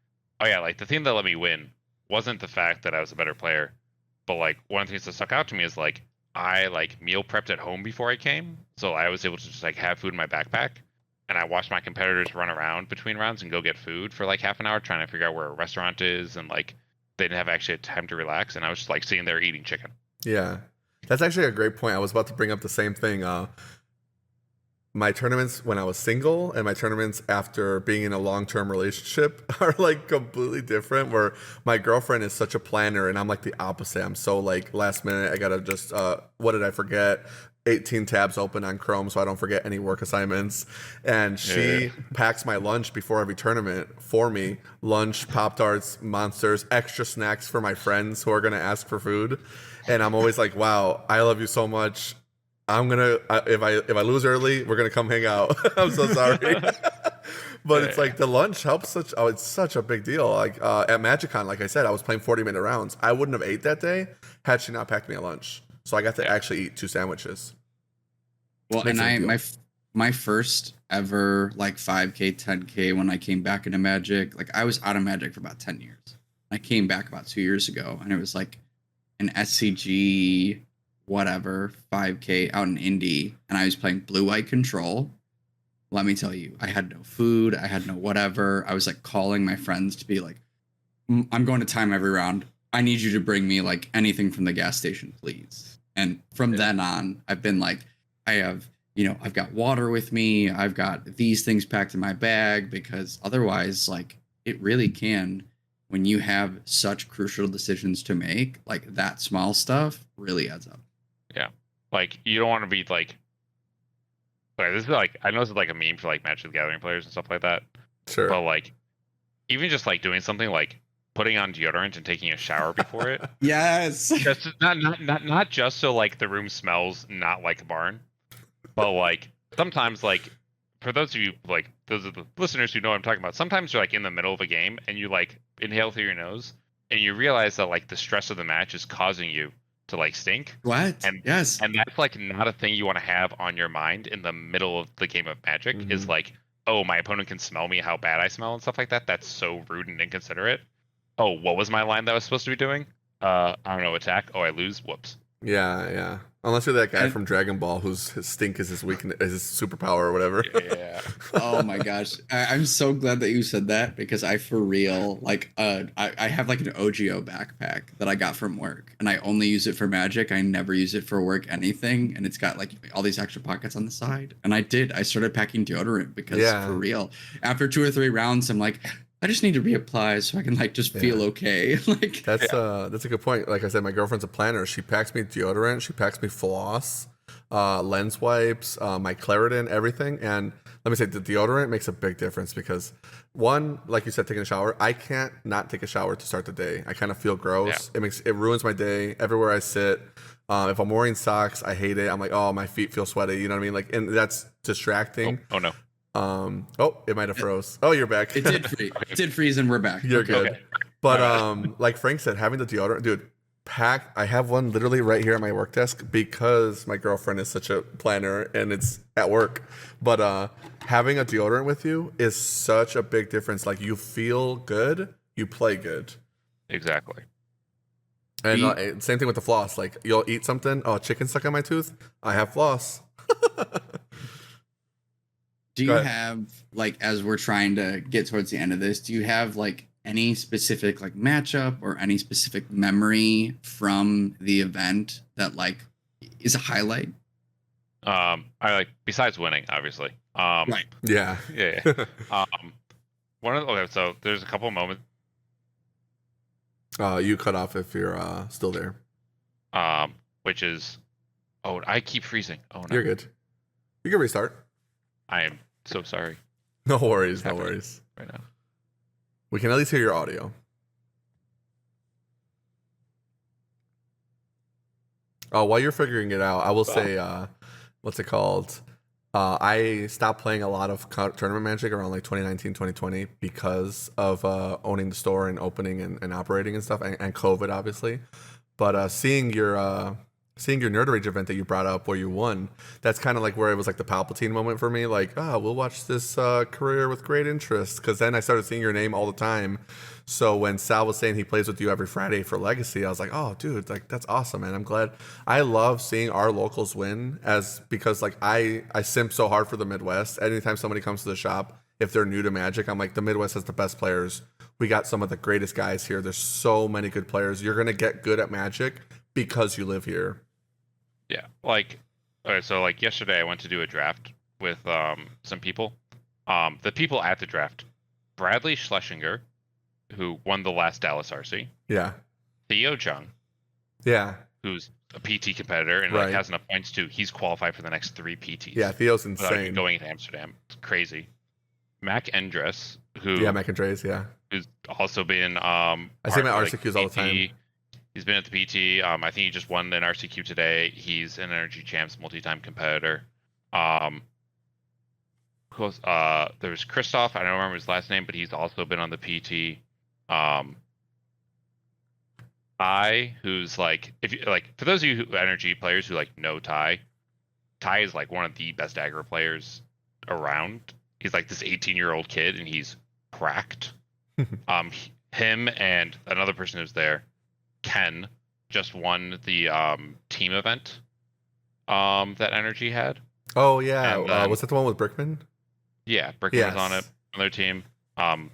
"Oh yeah, like the thing that let me win wasn't the fact that I was a better player, but like one of the things that stuck out to me is like I like meal prepped at home before I came, so I was able to just like have food in my backpack, and I watched my competitors run around between rounds and go get food for like half an hour trying to figure out where a restaurant is, and like they didn't have actually time to relax, and I was just like sitting there eating chicken." Yeah. That's actually a great point. I was about to bring up the same thing. My tournaments when I was single and my tournaments after being in a long-term relationship are like completely different, where my girlfriend is such a planner and I'm like the opposite. I'm so like last minute. I gotta just what did I forget? 18 tabs open on Chrome so I don't forget any work assignments. And she packs my lunch before every tournament for me. Lunch, Pop-Tarts, Monsters, extra snacks for my friends who are going to ask for food. And I'm always like, wow, I love you so much. I'm going to, if I lose early, we're going to come hang out. I'm so sorry. But it's like the lunch helps it's such a big deal. Like at MagicCon, like I said, I was playing 40-minute rounds. I wouldn't have ate that day had she not packed me a lunch. So I got to actually eat 2 sandwiches. Well, and my first ever like 5K, 10K when I came back into Magic, like I was out of Magic for about 10 years. I came back about 2 years ago, and it was like an SCG whatever 5K out in Indy, and I was playing Blue-White Control. Let me tell you, I had no food, I had no whatever. I was like calling my friends to be like, I'm going to time every round. I need you to bring me like anything from the gas station, please. And from then on, I've been like, I've got water with me. I've got these things packed in my bag, because otherwise, like, it really can, when you have such crucial decisions to make, like that small stuff really adds up. Yeah. Like, you don't want to be like, this is like, I know this is like a meme for like Magic the Gathering players and stuff like that. Sure. But like, even just like doing something like putting on deodorant and taking a shower before it. Yes. Just not just so like the room smells not like a barn, but like sometimes, like, for those of you, like those are the listeners who know what I'm talking about, sometimes you're like in the middle of a game and you like inhale through your nose and you realize that like the stress of the match is causing you to like stink. What? And yes. And that's like not a thing you want to have on your mind in the middle of the game of Magic. Is like, oh, my opponent can smell me, how bad I smell and stuff like that. That's so rude and inconsiderate. Oh, what was my line that I was supposed to be doing? I don't know, attack. Oh, I lose. Whoops. Yeah. Unless you're that guy And- from Dragon Ball whose his stink is his weakness, is his superpower or whatever. Yeah. Oh my gosh. I'm so glad that you said that because I for real like I have like an OGO backpack that I got from work and I only use it for magic. I never use it for work anything and it's got like all these extra pockets on the side. And I started packing deodorant because Yeah. for real. After 2 or 3 rounds I'm like I just need to reapply so I can like just feel okay. Like That's a good point. Like I said, my girlfriend's a planner. She packs me deodorant. She packs me floss, lens wipes, my Claritin, everything. And let me say, the deodorant makes a big difference because one, like you said, taking a shower. I can't not take a shower to start the day. I kind of feel gross. Yeah. It ruins my day everywhere I sit. If I'm wearing socks, I hate it. I'm like, oh, my feet feel sweaty. You know what I mean? Like, and that's distracting. Oh no. It might have froze. Oh, you're back. it did freeze. It did freeze and we're back. You're Okay. good. Okay. But like Frank said, having the deodorant, dude, I have one literally right here at my work desk because my girlfriend is such a planner and it's at work. But having a deodorant with you is such a big difference. Like you feel good, you play good. Exactly. And same thing with the floss. Like you'll eat something, oh, chicken stuck in my tooth. I have floss. Do you have like as we're trying to get towards the end of this, do you have like any specific like matchup or any specific memory from the event that like is a highlight? I like besides winning, obviously. Right. Yeah. Yeah. So there's a couple moments. You cut off if you're still there. Which is, oh, I keep freezing. Oh no. You're good. You can restart. I am so sorry No worries. No happening? worries. right now. We can at least hear your audio. While you're figuring it out, I will say, what's it called? I stopped playing a lot of tournament magic around like 2019, 2020 because of owning the store and opening and operating and stuff, and COVID, obviously. But seeing your Nerd Rage event that you brought up where you won, that's kind of like where it was like the Palpatine moment for me. Like, we'll watch this career with great interest. Because then I started seeing your name all the time. So when Sal was saying he plays with you every Friday for Legacy, I was like, oh, dude, like that's awesome, man. I'm glad. I love seeing our locals win because like I simp so hard for the Midwest. Anytime somebody comes to the shop, if they're new to Magic, I'm like, the Midwest has the best players. We got some of the greatest guys here. There's so many good players. You're gonna get good at Magic because you live here. Yeah. Like, okay, so like yesterday I went to do a draft with some people. The people at the draft, Bradley Schlesinger, who won the last Dallas RC, Yeah. Theo Jung, Yeah. who's a PT competitor and Right. like has enough points to he's qualified for the next 3 PTs. Yeah. Theo's without even insane. going to Amsterdam. It's crazy. Mac Endress, who Yeah, Mac and Dre's, yeah. who's also been I see my RCQs all the time. He's been at the PT. I think he just won an RCQ today. He's an Energy Champs multi-time competitor. Who else? There's Christoph. I don't remember his last name, but he's also been on the PT. Who's like, if you like, for those of you Energy players who like know Ty is like one of the best aggro players around. He's like this 18-year-old kid, and he's cracked. Him and another person who's there, Ken, just won the team event that Energy had. Oh yeah, And, was that the one with Brickman? Yeah, Brickman was on it on their team.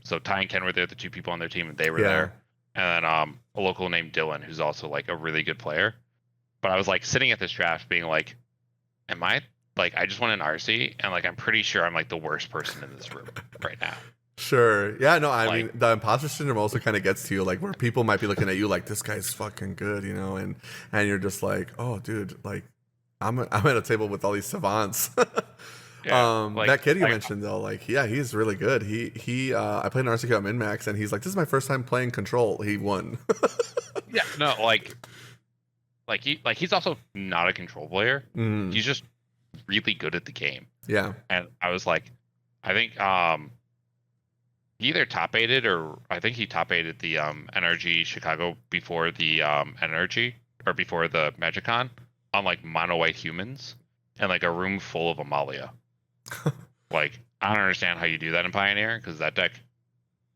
So Ty and Ken were there, the 2 people on their team, and they were there. And then a local named Dylan, who's also like a really good player. But I was like sitting at this draft, being like, "Am I like I just won an RC, and like I'm pretty sure I'm like the worst person in this room right now." Sure. Yeah, no, I Like- mean, the imposter syndrome also kind of gets to you, like where people might be looking at you like, this guy's fucking good, you know, and you're just like, oh, dude, like I'm at a table with all these savants. Yeah, like- That kid you like- mentioned though, like, yeah, he's really good. I played an RCQ at Min-Max, and he's like, this is my first time playing Control. He won. Yeah, no, he's also not a control player. Mm, He's just really good at the game. yeah. And I was like, I think he either top aided or I think he top aided the NRG Chicago before the Energy or before the MagicCon on like mono white humans and like a room full of Amalia. Like I don't understand how you do that in Pioneer because that deck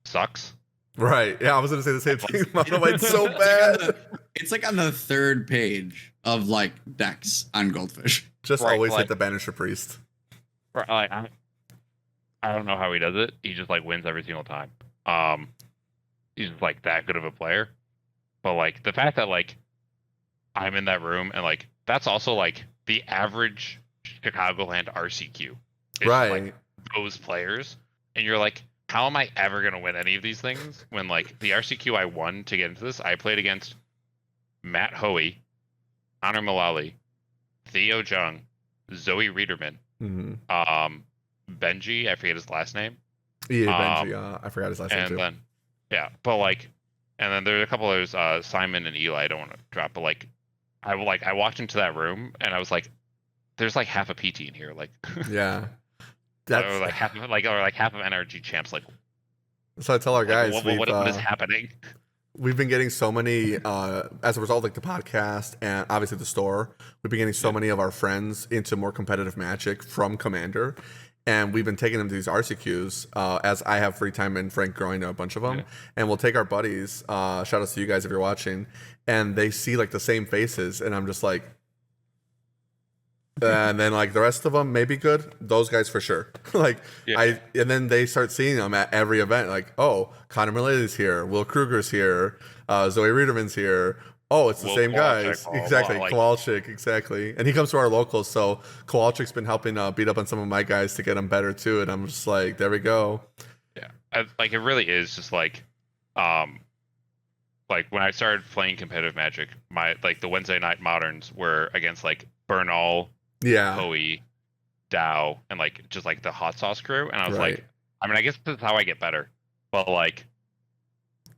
sucks. Right. Yeah, I was gonna say the same thing. Mono White's so It's like bad. it's like on the third page of like decks on Goldfish. Just Right, always like- hit the Banisher Priest. Like, I don't know how he does it. He just like wins every single time. He's just like that good of a player. But like the fact that like I'm in that room and like that's also like the average Chicagoland RCQ. It's Right. Like those players, and you're like, how am I ever gonna win any of these things? When like the RCQ I won to get into this, I played against Matt Hoey, Honor Mullally, Theo Jung, Zoe Reederman, Benji, I forget his last name. Yeah, Benji. I forgot his last name And too. then but like, and then there's a couple others, Simon and Eli. I don't want to drop, but like, I walked into that room and I was like, there's like half a PT in here, like Yeah. or like half of NRG champs, like. So I tell our guys, what is happening? We've been getting so many, as a result of like the podcast and obviously the store, we've been getting so many of our friends into more competitive Magic from Commander. And we've been taking them to these RCQs as I have free time and Frank growing a bunch of them. Yeah. And we'll take our buddies, shout outs to you guys if you're watching, and they see like the same faces. And I'm just like, and then like the rest of them may be good. Those guys for sure. And then they start seeing them at every event. Like, oh, Connor Milletti's here. Will Kruger's here. Zoe Reederman's here. Oh, it's the same guys. Exactly. Kowalczyk, exactly. And he comes to our locals. So Kowalczyk's been helping beat up on some of my guys to get them better too. And I'm just like, there we go. Yeah. Like it really is just like when I started playing competitive Magic, my like the Wednesday night moderns were against like Bernal, Hoey, Dow, and like just like the hot sauce crew. And I was like, I mean, I guess this is how I get better. But like,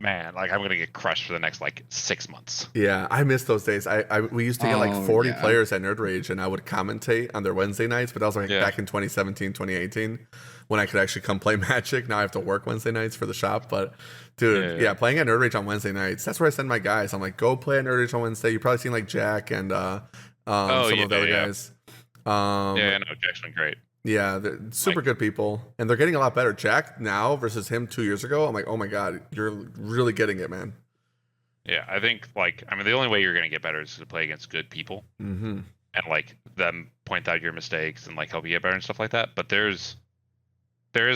man, like I'm gonna get crushed for the next like 6 months. Yeah, I miss those days. We used to get like 40 players at Nerd Rage, and I would commentate on their Wednesday nights. But that was like back in 2017, 2018, when I could actually come play Magic. Now I have to work Wednesday nights for the shop. But dude, playing at Nerd Rage on Wednesday nights, that's where I send my guys. I'm like, go play at Nerd Rage on Wednesday. You've probably seen like Jack and some of the other guys. No, Jack's been great. Yeah, they're super good people, and they're getting a lot better. Jack now versus him 2 years ago, I'm like, oh my god, you're really getting it, man. Yeah, I think like the only way you're gonna get better is to play against good people, and like them point out your mistakes and like help you get better and stuff like that. But there is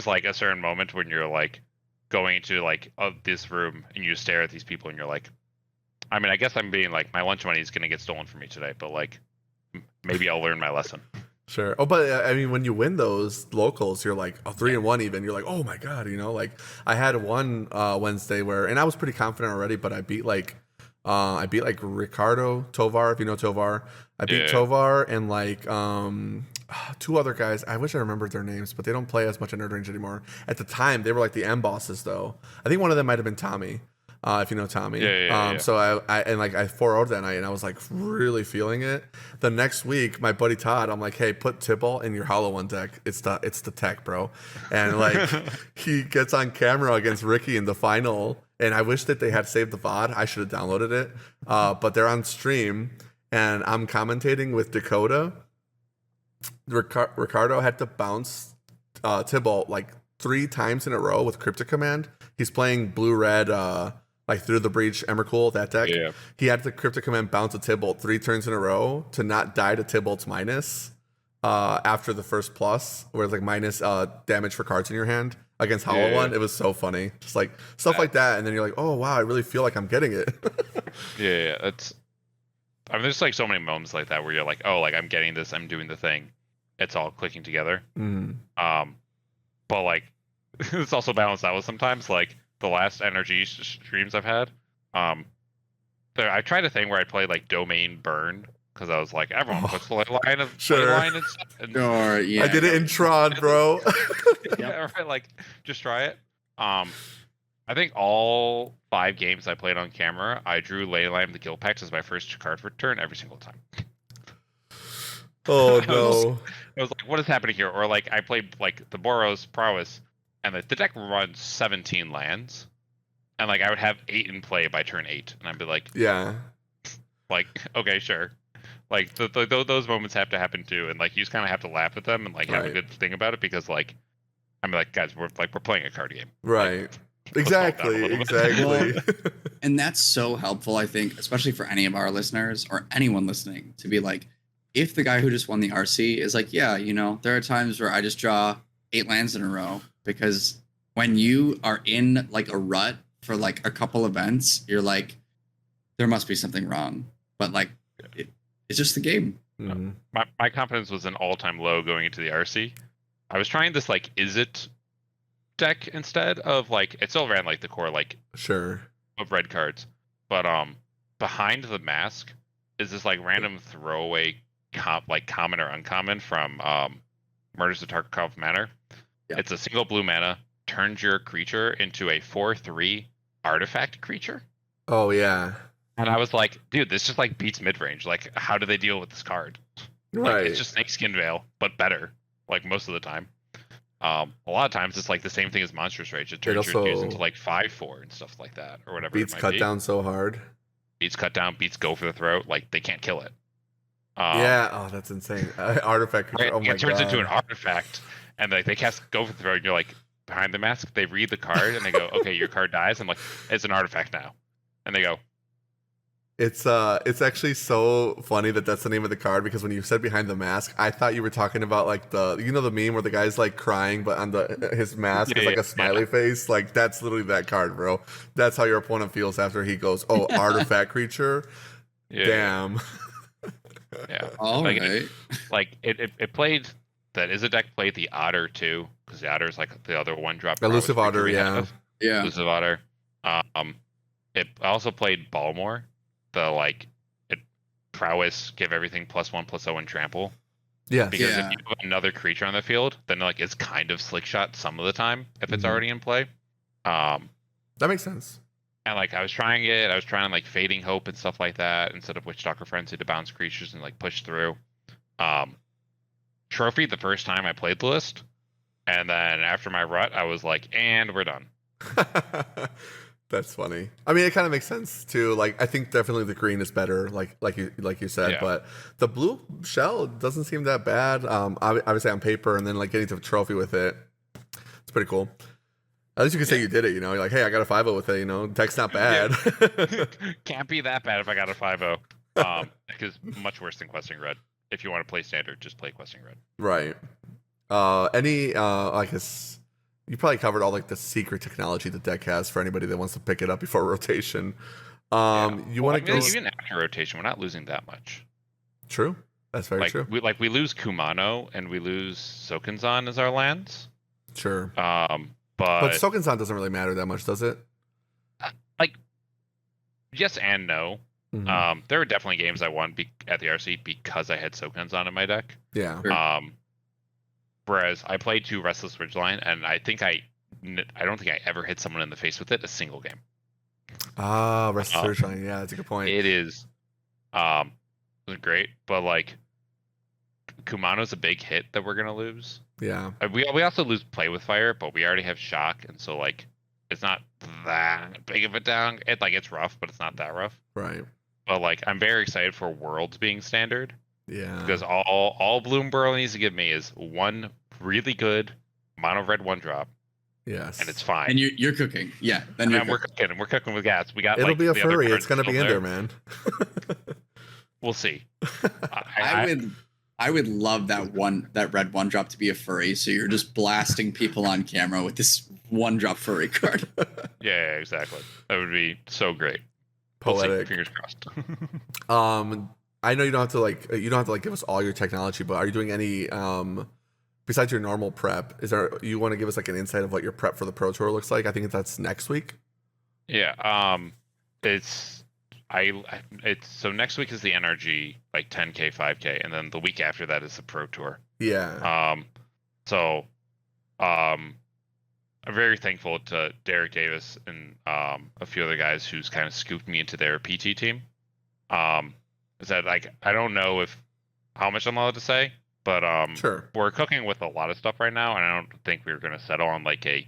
like a certain moment when you're like going into like this room and you stare at these people and you're like, I mean, I guess I'm being like my lunch money is gonna get stolen from me today, but like maybe I'll learn my lesson. Sure. Oh, but I mean, when you win those locals, you're like 3-1 even. You're like, oh my god, like I had one Wednesday where, and I was pretty confident already, but I beat like Ricardo Tovar, if you know Tovar. I beat Tovar and like 2 other guys. I wish I remembered their names, but they don't play as much at Nerd Range anymore. At the time, they were like the M bosses though. I think one of them might have been Tommy. If you know Tommy. So I 4-0'd that night and I was like really feeling it. The next week, my buddy Todd, I'm like, hey, put Tybalt in your Hollow One deck. It's the tech, bro. And like he gets on camera against Ricky in the final. And I wish that they had saved the VOD. I should have downloaded it. But they're on stream and I'm commentating with Dakota. Ricardo had to bounce Tybalt like 3 times in a row with Cryptic Command. He's playing blue-red like Through the Breach, Emrakul, that deck. Yeah. He had the Cryptic Command bounce a Tybalt 3 turns in a row to not die to Tybalt's minus after the first plus, where it's like minus damage for cards in your hand against Hollow One. It was so funny. Just like stuff like that. And then you're like, oh, wow, I really feel like I'm getting it. That's... I mean, there's like so many moments like that where you're like, oh, like I'm getting this, I'm doing the thing. It's all clicking together. But like, it's also balanced out with sometimes like, the last energy streams I've had, I tried a thing where I played like Domain Burn because I was like, everyone puts the line of line and stuff. And I did it in Tron, bro. Right, like just try it. I think all 5 games I played on camera, I drew Leyline the Gilpax as my first card for turn every single time. Oh no! I was like, what is happening here? Or like I played like the Boros Prowess. And the deck runs 17 lands, and like I would have 8 in play by turn 8, and I'd be like, like okay, sure. Like those moments have to happen too, and like you just kind of have to laugh at them and like have a good thing about it because like I mean, like, guys, we're playing a card game. Right. Let's calm down a Exactly. little bit. Exactly. And that's so helpful, I think, especially for any of our listeners or anyone listening, to be like, if the guy who just won the RC is like, yeah, there are times where I just draw 8 lands in a row, because when you are in like a rut for like a couple events, you're like, there must be something wrong. But like, it's just the game. Mm-hmm. My confidence was an all-time low going into the RC. I was trying this like, is it deck instead of like, it still ran like the core like Sure. of red cards, but behind the mask is this like random throwaway like common or uncommon from Murders of Tarkov Manor. Yeah. It's a single blue mana, turns your creature into a 4/3 artifact creature. Oh yeah. And I was like, dude, this just like beats mid range. Like, how do they deal with this card? Right. Like, it's just Snakeskin Veil, but better. Like most of the time. A lot of times it's like the same thing as Monstrous Rage. It turns your dudes into like 5/4 and stuff like that, or whatever. Beats cut down so hard. Beats cut down, beats go for the throat. Like, they can't kill it. Yeah. Oh, that's insane. Artifact creature. Right? Oh my god. It turns into an artifact, and like they cast go for the throat. And you're like behind the mask. They read the card and they go, "Okay, your card dies." I'm like, "It's an artifact now," and they go, It's actually so funny that that's the name of the card, because when you said behind the mask, I thought you were talking about like the meme where the guy's like crying, but on his mask is like a smiley face. Like, that's literally that card, bro. That's how your opponent feels after he goes, "Oh, artifact creature." Yeah. Damn. Yeah. All like, right. It played. That is a deck played the Otter too, because the Otter is like the other 1-drop. Elusive Otter, yeah. Yeah. Elusive Otter. It also played Balmore. The like it prowess, give everything +1/+0 and trample. Yeah. Because Yeah. if you have another creature on the field, then like it's kind of slick shot some of the time if it's already in play. That makes sense. And like I was trying like Fading Hope and stuff like that instead of Witchstalker Frenzy to bounce creatures and like push through. Trophy the first time I played the list, and then after my rut, I was like, and we're done. That's funny. I mean, it kind of makes sense too. Like, I think definitely the green is better, like you said. Yeah. But the blue shell doesn't seem that bad. Obviously on paper, and then like getting to a trophy with it, it's pretty cool. At least you can say you did it. You're like, hey, I got a 5-0 with it. Deck's not bad. Can't be that bad if I got a 5/0. Because much worse than Questing Red. If you want to play standard, just play Questing Red. Right. I guess you probably covered all like the secret technology the deck has for anybody that wants to pick it up before rotation. You want to go even after rotation, we're not losing that much. True. That's very true. We lose Kumano and we lose Sokenzan as our lands. Sure. But Sokenzan doesn't really matter that much, does it? Like, yes and no. Mm-hmm. There were definitely games I won at the RC because I had Sokenzan in my deck. Yeah. Sure. Whereas I played 2 Restless Ridgeline, and I don't think I ever hit someone in the face with it a single game. Restless Ridgeline. Yeah, that's a good point. It is, great, but like, Kumano's a big hit that we're gonna lose. Yeah. We also lose Play with Fire, but we already have Shock, and so like, it's not that big of a down. It's rough, but it's not that rough. Right. But like, I'm very excited for Worlds being standard. Yeah. Because all Bloomburrow needs to give me is one really good mono red 1-drop. Yes. And it's fine. And you're cooking. Yeah. Then we're cooking with gas. We got. It'll like, be a the other furry. cards It's gonna be in there, man. We'll see. I would love that red 1-drop to be a furry. So you're just blasting people on camera with this 1-drop furry card. Yeah, exactly. That would be so great. Poetic. We'll see. Fingers crossed. I know you don't have to give us all your technology, but are you doing any besides your normal prep? You want to give us like an insight of what your prep for the Pro Tour looks like? I think that's next week. Yeah. So next week is the NRG, like 10K, 5K, and then the week after that is the Pro Tour. Yeah. I'm very thankful to Derek Davis and a few other guys who's kind of scooped me into their PT team. Is that like, I don't know how much I'm allowed to say, but sure. We're cooking with a lot of stuff right now, and I don't think we're going to settle on like a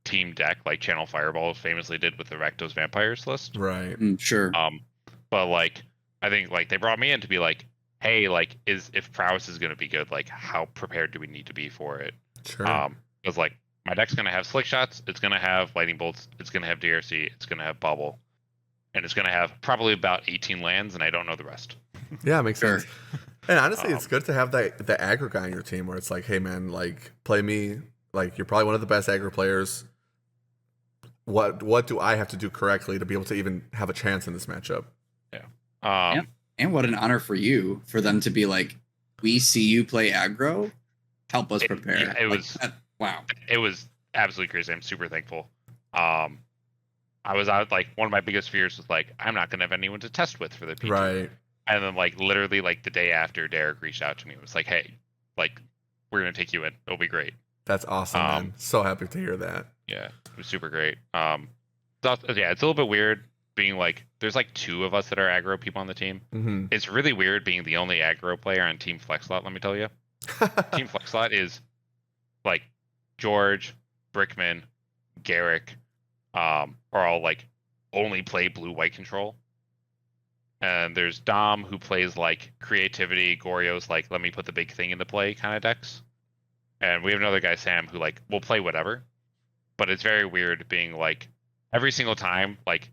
team deck like Channel Fireball famously did with the Rakdos Vampires list. Right. Sure. But like, I think like they brought me in to be like, hey, like, if prowess is going to be good, like how prepared do we need to be for it? Sure. Because like my deck's gonna have slick shots, it's gonna have lightning bolts, it's gonna have DRC, it's gonna have bubble, and it's gonna have probably about 18 lands, and I don't know the rest. Yeah, makes Sure. sense. And honestly, it's good to have the aggro guy on your team where it's like, hey man, like play me. Like you're probably one of the best aggro players. What do I have to do correctly to be able to even have a chance in this matchup? Yeah. And what an honor for you for them to be like, we see you play aggro, help us prepare. Yeah, it like, was wow. It was absolutely crazy. I'm super thankful. I was out like one of my biggest fears was like I'm not gonna have anyone to test with for the PT. Right. And then like literally like the day after, Derek reached out to me and was like, hey, like we're gonna take you in. It'll be great. That's awesome, man. So happy to hear that. Yeah, it was super great. Yeah, it's a little bit weird being like there's like 2 of us that are aggro people on the team. Mm-hmm. It's really weird being the only aggro player on Team Flexlot, let me tell you. Team Flexlot is like George, Brickman, Garrick, are all like only play blue-white control. And there's Dom who plays like creativity, Gorio's like let me put the big thing into play kind of decks. And we have another guy, Sam, who like will play whatever. But it's very weird being like every single time, like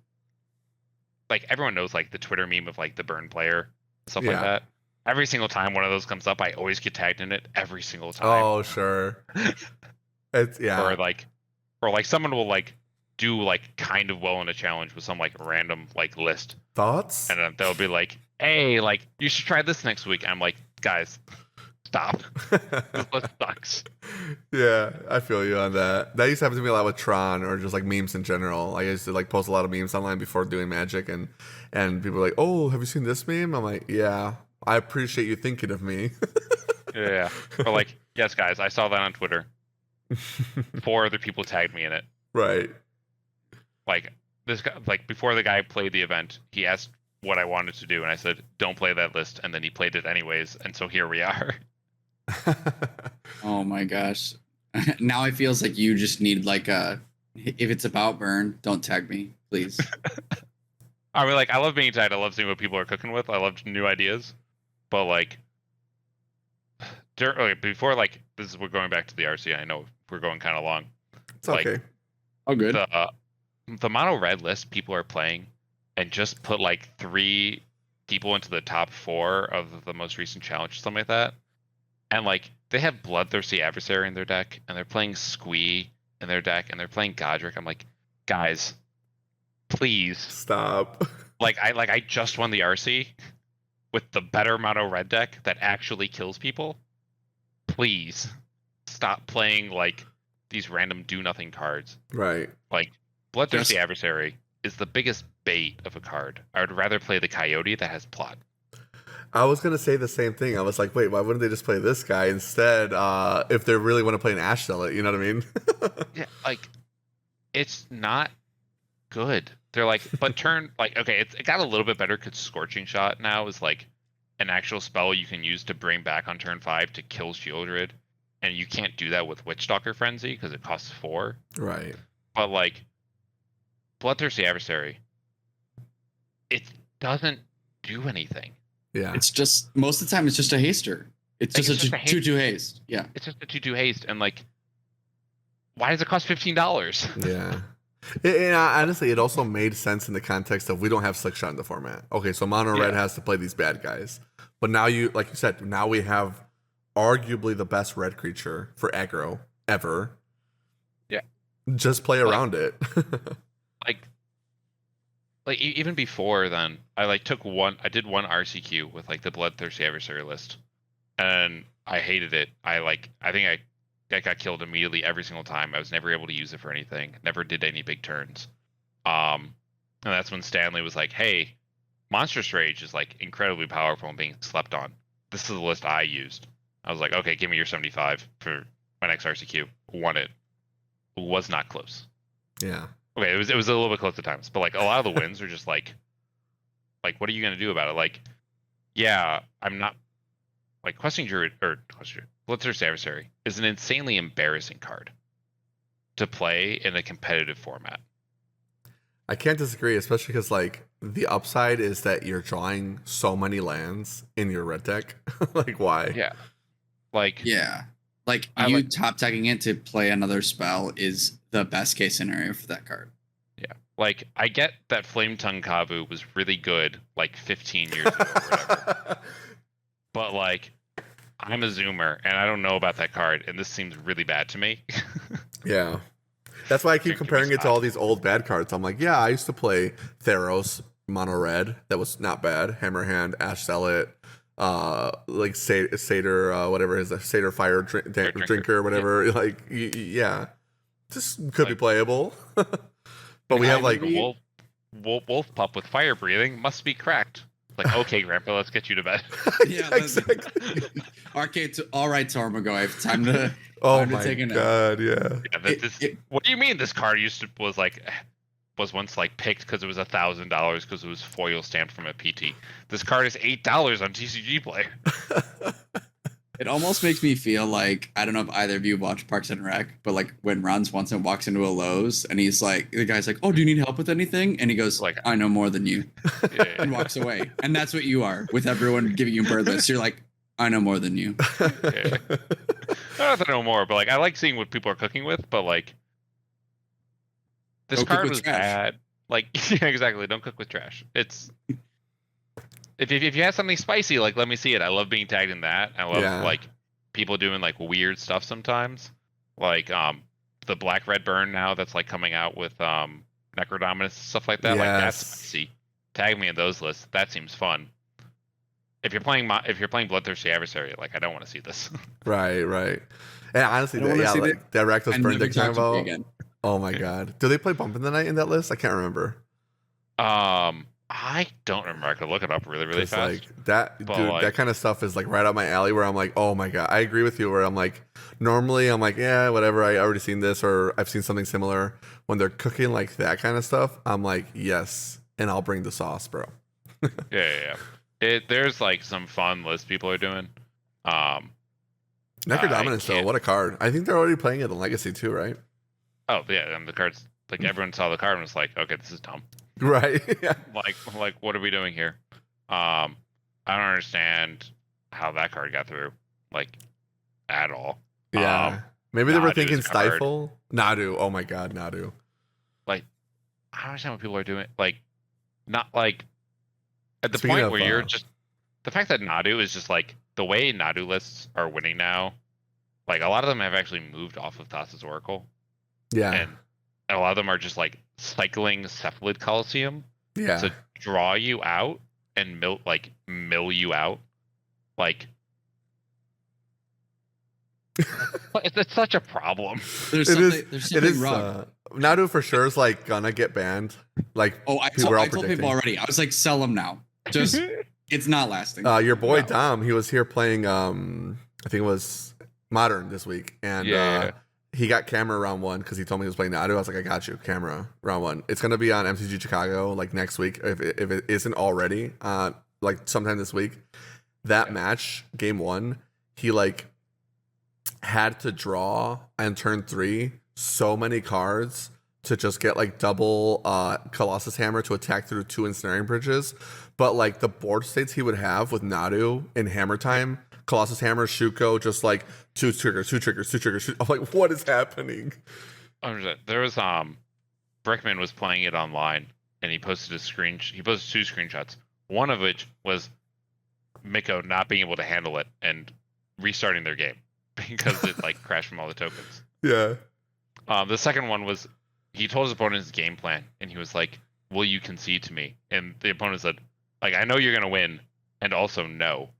everyone knows like the Twitter meme of like the burn player, stuff like that. Every single time one of those comes up, I always get tagged in it every single time. Oh, sure. It's Or like someone will like do like kind of well in a challenge with some like random like list. Thoughts? And then they'll be like, hey, like you should try this next week. I'm like, guys, stop. This list sucks. Yeah, I feel you on that. That used to happen to me a lot with Tron or just like memes in general. I used to like post a lot of memes online before doing Magic, and people are like, "Oh, have you seen this meme?" I'm like, "Yeah, I appreciate you thinking of me." Yeah. Or like, yes, guys, I saw that on Twitter. 4 other people tagged me in it. Right. Like this guy, like before the guy played the event, he asked what I wanted to do, and I said, "Don't play that list," and then he played it anyways, and so here we are. Oh my gosh. Now it feels like you just need like if it's about burn, don't tag me, please. I mean, like, I love being tagged. I love seeing what people are cooking with. I love new ideas. But like, before like this is we're going back to the RC. I know we're going kind of long. It's okay. Oh, good. The mono red list people are playing, and just put like 3 people into the top 4 of the most recent challenge, something like that. And like they have Bloodthirsty Adversary in their deck, and they're playing Squee in their deck, and they're playing Godric. I'm like, guys, please Stop. Like I just won the RC with the better mono red deck that actually kills people. Please stop playing like these random do nothing cards. Right. Like Bloodthirsty Adversary is the biggest bait of a card. I would rather play the Coyote that has plot. I was gonna say the same thing. I was like, wait, why wouldn't they just play this guy instead? If they really want to play an Ash Zealot, you know what I mean? Yeah, like it's not good. They're like, but turn like okay, it got a little bit better because Scorching Shot now is like an actual spell you can use to bring back on turn 5 to kill Shieldred, and you can't do that with Witchstalker Frenzy because it costs 4. Right. But like Bloodthirsty Adversary, it doesn't do anything. Yeah. It's just most of the time it's just a haster. It's Like, just a 2/2 haste. Yeah. It's just a 2/2 haste, and like, why does it cost $15? Yeah. And honestly, it also made sense in the context of we don't have Slick Shot in the format. Okay, so Mono Red has to play these bad guys. But now like you said, now we have arguably the best red creature for aggro ever. Yeah. Just play around it. like even before then, I did one RCQ with like the Bloodthirsty Adversary list, and I hated it. I think I got killed immediately every single time. I was never able to use it for anything. Never did any big turns. And that's when Stanley was like, "Hey, Monstrous Rage is like incredibly powerful and being slept on. This is the list I used." I was like, "Okay, give me your 75 for my next RCQ." Won it. Was not close. Yeah. Okay, it was a little bit close to times, but like a lot of the wins are just like what are you gonna do about it? Like, yeah, I'm not like Bloodthirsty Adversary is an insanely embarrassing card to play in a competitive format. I can't disagree, especially because like the upside is that you're drawing so many lands in your red deck. Like, why? Yeah, like Yeah. Like you top tagging it to play another spell is the best case scenario for that card. Yeah, like I get that Flame Tongue Kavu was really good like 15 years ago or whatever, but like I'm a zoomer and I don't know about that card, and this seems really bad to me. Yeah. That's why I keep comparing it to all these old bad cards. I'm like, yeah, I used to play Theros mono red. That was not bad. Hammerhand, Ash Zealot, like Satyr, whatever his Satyr Fire Drinker, whatever. Yeah. Like, yeah, this could be playable. But we have like wolf pup with fire breathing must be cracked. Like, okay, Grandpa, let's get you to bed. Yeah, exactly. Arcade, all right, Tormagoy, time to. Oh my god, yeah. What do you mean this card was once like picked because it was $1,000 because it was foil stamped from a PT? This card is $8 on TCG Play. It almost makes me feel like, I don't know if either of you watch Parks and Rec, but like when Ron Swanson walks into a Lowe's and he's like, the guy's like, oh, do you need help with anything? And he goes, like, I know more than you. Yeah. And walks away. And that's what you are with everyone giving you bird lists. You're like, I know more than you. Yeah. I don't have to know more, but like I like seeing what people are cooking with, but like this card was bad. Like, yeah, exactly. Don't cook with trash. It's if you have something spicy, like let me see it. I love being tagged in that. I love like people doing like weird stuff sometimes. Like the black red burn now that's like coming out with Necrodominus, stuff like that. Yes. Like that's spicy. Tag me in those lists. That seems fun. If you're playing Bloodthirsty Adversary, like I don't want to see this. Right. And honestly, that Rakdos burn deck talking about. Oh my god, do they play Bump in the Night in that list? I can't remember. I don't remember. I could look it up really fast. Like that, dude, that kind of stuff is like right up my alley. Where I'm like, oh my god, I agree with you. Where I'm like, normally I'm like, yeah, whatever. I already seen this, or I've seen something similar. When they're cooking like that kind of stuff, I'm like, yes, and I'll bring the sauce, bro. Yeah. There's like some fun lists people are doing. Necrodominus though, what a card! I think they're already playing it in Legacy too, right? Oh yeah, and the cards, like everyone saw the card and was like, okay, this is dumb. Right. Yeah. Like what are we doing here? I don't understand how that card got through, like at all. Yeah. Maybe they were thinking Stifle. Nadu. Oh my god, Nadu. Like, I don't understand what people are doing. Like, not like at the point where you're just the fact that Nadu is just like the way Nadu lists are winning now. Like a lot of them have actually moved off of Thassa's Oracle. Yeah. And a lot of them are just like cycling Cephalid Coliseum to draw you out and mill you out. Like it's such a problem. There's something wrong. Nadu for sure is like gonna get banned. Like, I told people already. I was like, sell them now. Just it's not lasting. Your boy Dom, he was here playing. I think it was Modern this week, and he got camera round 1 because he told me he was playing Nadu. I was like, I got you, camera round 1. It's gonna be on MCG Chicago like next week if it isn't already. Like sometime this week. That match, game 1, he like had to draw on turn 3 so many cards to just get like double Colossus Hammer to attack through 2 ensnaring bridges. But like the board states he would have with Nadu in Hammer Time, Colossus Hammer, Shuko, just like two triggers. I'm like, what is happening? There was Brickman was playing it online and he posted he posted 2 screenshots. One of which was Miko not being able to handle it and restarting their game because it like crashed from all the tokens. Yeah. The second one was he told his opponent his game plan and he was like, will you concede to me? And the opponent said, like, I know you're gonna win, and also no.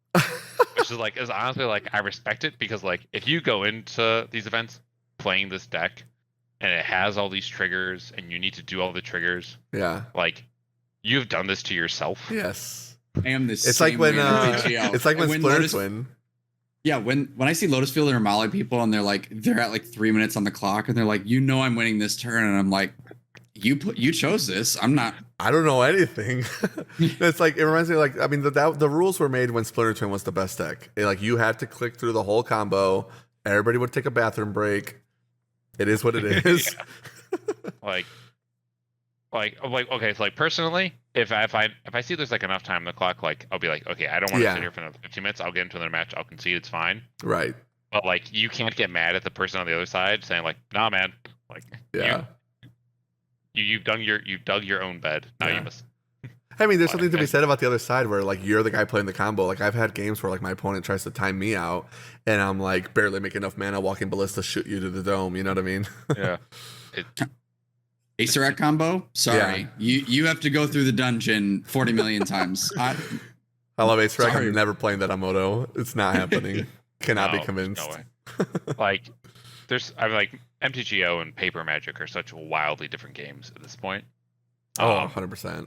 Which is honestly like I respect it because like if you go into these events playing this deck and it has all these triggers and you need to do all the triggers, like you've done this to yourself. Yes. I am this. It's like when Splitter Twin. Yeah, when I see Lotus Field or Molly people and they're at like 3 minutes on the clock and they're like, I'm winning this turn, and I'm like, you chose this. I'm not. I don't know anything. It's like it reminds me like I mean the rules were made when Splitter Twin was the best deck. You had to click through the whole combo. Everybody would take a bathroom break. It is what it is. like okay, so like personally, if I see there's like enough time on the clock, like I'll be like, okay, I don't want to sit here for another 15 minutes. I'll get into another match. I'll concede. It's fine. Right. But like, you can't get mad at the person on the other side saying like, "Nah, man, like Yeah. you've dug your own bed. Now Yeah. you must." I mean, there's something to be said about the other side where like you're the guy playing the combo. Like I've had games where like my opponent tries to time me out, and I'm like barely making enough mana, walking ballista, shoot you to the dome. You know what I mean? Yeah. Acer combo? Sorry. Yeah. You have to go through the dungeon 40 million times. I love Acer. Sorry. I'm never playing that on Moto. It's not happening. Cannot be No, convinced. no way. Like, I'm like, MTGO and Paper Magic are such wildly different games at this point. Oh, 100%.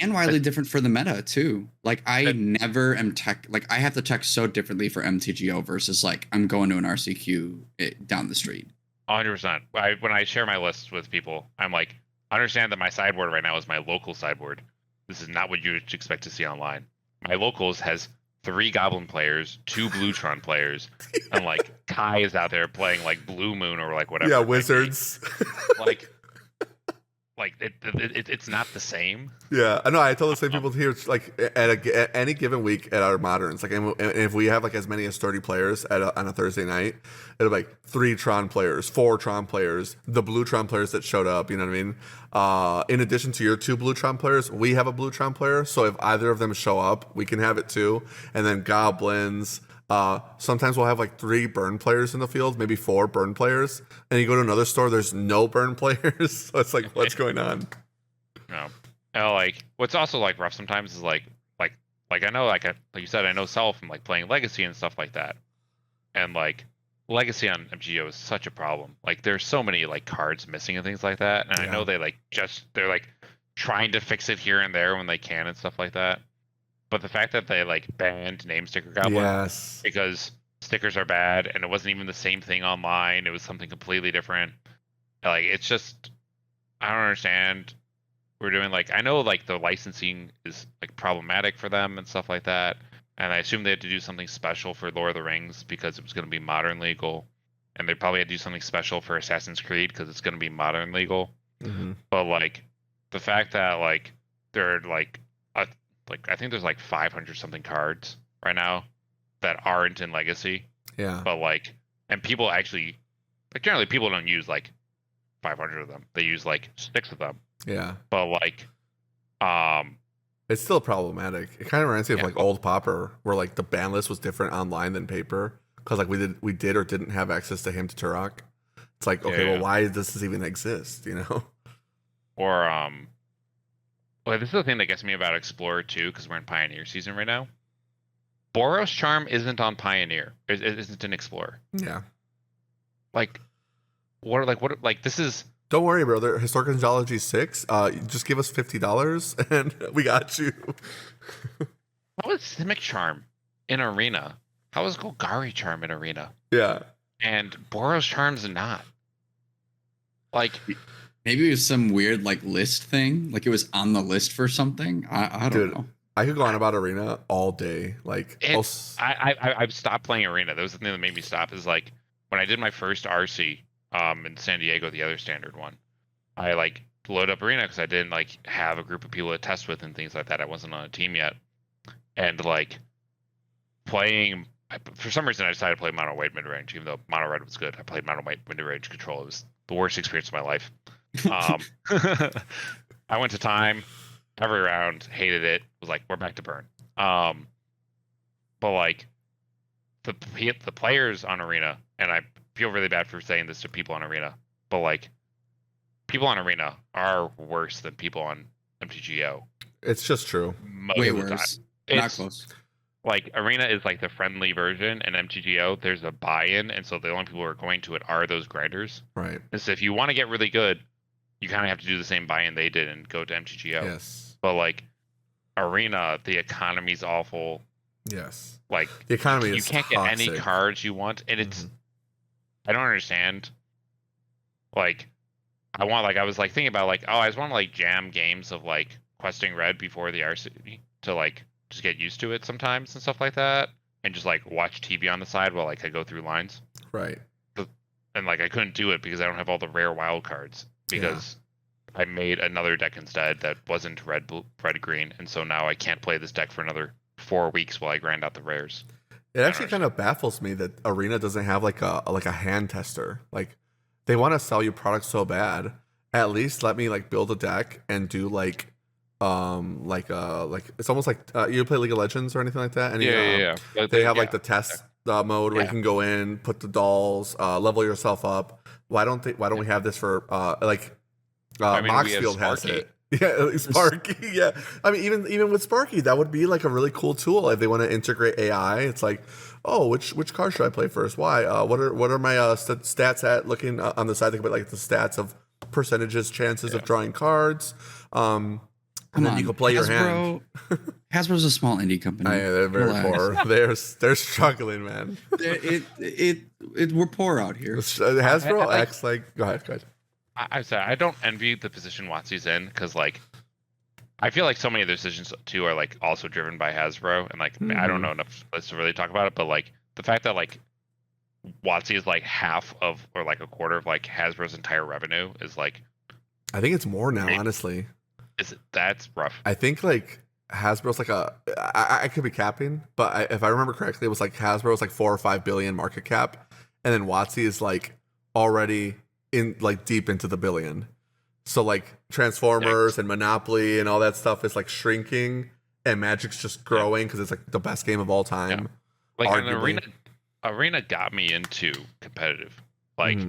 And wildly different for the meta too. Like I never am like I have to tech so differently for MTGO versus like I'm going to an RCQ down the street. 100%. When I share my lists with people, I'm like, understand that my sideboard right now is my local sideboard. This is not what you would expect to see online. My locals has 3 Goblin players, 2 Bluetron players, and like Kai is out there playing like Blue Moon or like whatever. Yeah, wizards. Like it's not the same. Yeah, I know. I tell the same people here. It's like at any given week at our moderns, like, and if we have like as many as 30 players on a Thursday night, it'll be like 3 Tron players, 4 Tron players, the Blue Tron players that showed up. You know what I mean? In addition to your 2 Blue Tron players, we have a Blue Tron player. So if either of them show up, we can have it too. And then goblins. Sometimes we'll have like 3 burn players in the field, maybe 4 burn players, and you go to another store, there's no burn players. So it's like, what's going on? No, like what's also like rough sometimes is like I know like you said, I know Self from like playing Legacy and stuff like that, and like Legacy on MGO is such a problem. Like there's so many like cards missing and things like that, and I know they're like trying to fix it here and there when they can and stuff like that. But the fact that they like banned name sticker goblin because stickers are bad, and it wasn't even the same thing online, it was something completely different. Like it's just, I don't understand. We're doing like, I know like the licensing is like problematic for them and stuff like that, and I assume they had to do something special for Lord of the Rings because it was going to be modern legal, and they probably had to do something special for Assassin's Creed because it's going to be modern legal. Mm-hmm. But like the fact that like they're like I think there's like 500 something cards right now that aren't in Legacy. Yeah. But like, and people actually, like generally people don't use like 500 of them. They use like 6 of them. Yeah. But like, it's still problematic. It kind of reminds me of like old Pauper, where like the ban list was different online than paper because like we did or didn't have access to him to Turok. It's like, okay, well, why does this even exist? You know? Or well, this is the thing that gets me about Explorer too, because we're in Pioneer season right now. Boros Charm isn't on Pioneer. It isn't in Explorer. Yeah. Like, this is. Don't worry, brother. Historic Anthology 6. Just give us $50 and we got you. How is Simic Charm in Arena? How is Golgari Charm in Arena? Yeah. And Boros Charm's not. Like. Maybe it was some weird like list thing. Like it was on the list for something. I don't know. I could go on about Arena all day. Like I've stopped playing Arena. That was the thing that made me stop. Is like when I did my first RC in San Diego, the other standard one. I like load up Arena because I didn't like have a group of people to test with and things like that. I wasn't on a team yet, and like playing. For some reason, I decided to play mono white mid range, even though mono red was good. I played mono white mid range control. It was the worst experience of my life. I went to time every round, hated it, was like, we're back to burn. But like the players on Arena, and I feel really bad for saying this to people on Arena, but like people on Arena are worse than people on MTGO. It's just true. Way worse. Not close. Like Arena is like the friendly version, and MTGO there's a buy-in, and so the only people who are going to it are those grinders. Right. And so if you want to get really good, you kind of have to do the same buy-in they did and go to MTGO. Yes. But like Arena, the economy's awful. Yes. Like the economy you is can't toxic. get any cards you want, and it's I don't understand. Like I was like thinking about like, oh, I just want to like jam games of like questing red before the RC to like just get used to it sometimes and stuff like that, and just like watch TV on the side while like I go through lines. Right. And like I couldn't do it because I don't have all the rare wild cards because I made another deck instead that wasn't red green, and so now I can't play this deck for another 4 weeks while I grind out the rares. It actually kind of baffles me that Arena doesn't have like a hand tester. Like they want to sell you products so bad. At least let me like build a deck and do like it's almost like you play League of Legends or anything like that. And they have like the test mode where you can go in, put the dolls, level yourself up. Why don't we have this for Moxfield has it. Yeah, Sparky. Yeah, I mean, even with Sparky, that would be like a really cool tool if they want to integrate AI. It's like, oh, which card should I play first? Why? What are my stats at? Looking on the side, think about like the stats of percentages, chances of drawing cards. And then you can play your hand. Hasbro's a small indie company. They're very poor. They're struggling, man. We're poor out here. Hasbro acts like. Go ahead. I'm sorry, I don't envy the position WotC's in because, like, I feel like so many of their decisions too are like also driven by Hasbro, and like I don't know enough to really talk about it, but like the fact that like WotC is like half of or like a quarter of like Hasbro's entire revenue is like. I think it's more now, honestly. That's rough. I think like Hasbro's like I could be capping, but if I remember correctly, it was like Hasbro's like 4 or 5 billion market cap, and then WotC is like already in like deep into the billion. So like Transformers and Monopoly and all that stuff is like shrinking, and Magic's just growing because it's like the best game of all time. Like Arena got me into competitive. Like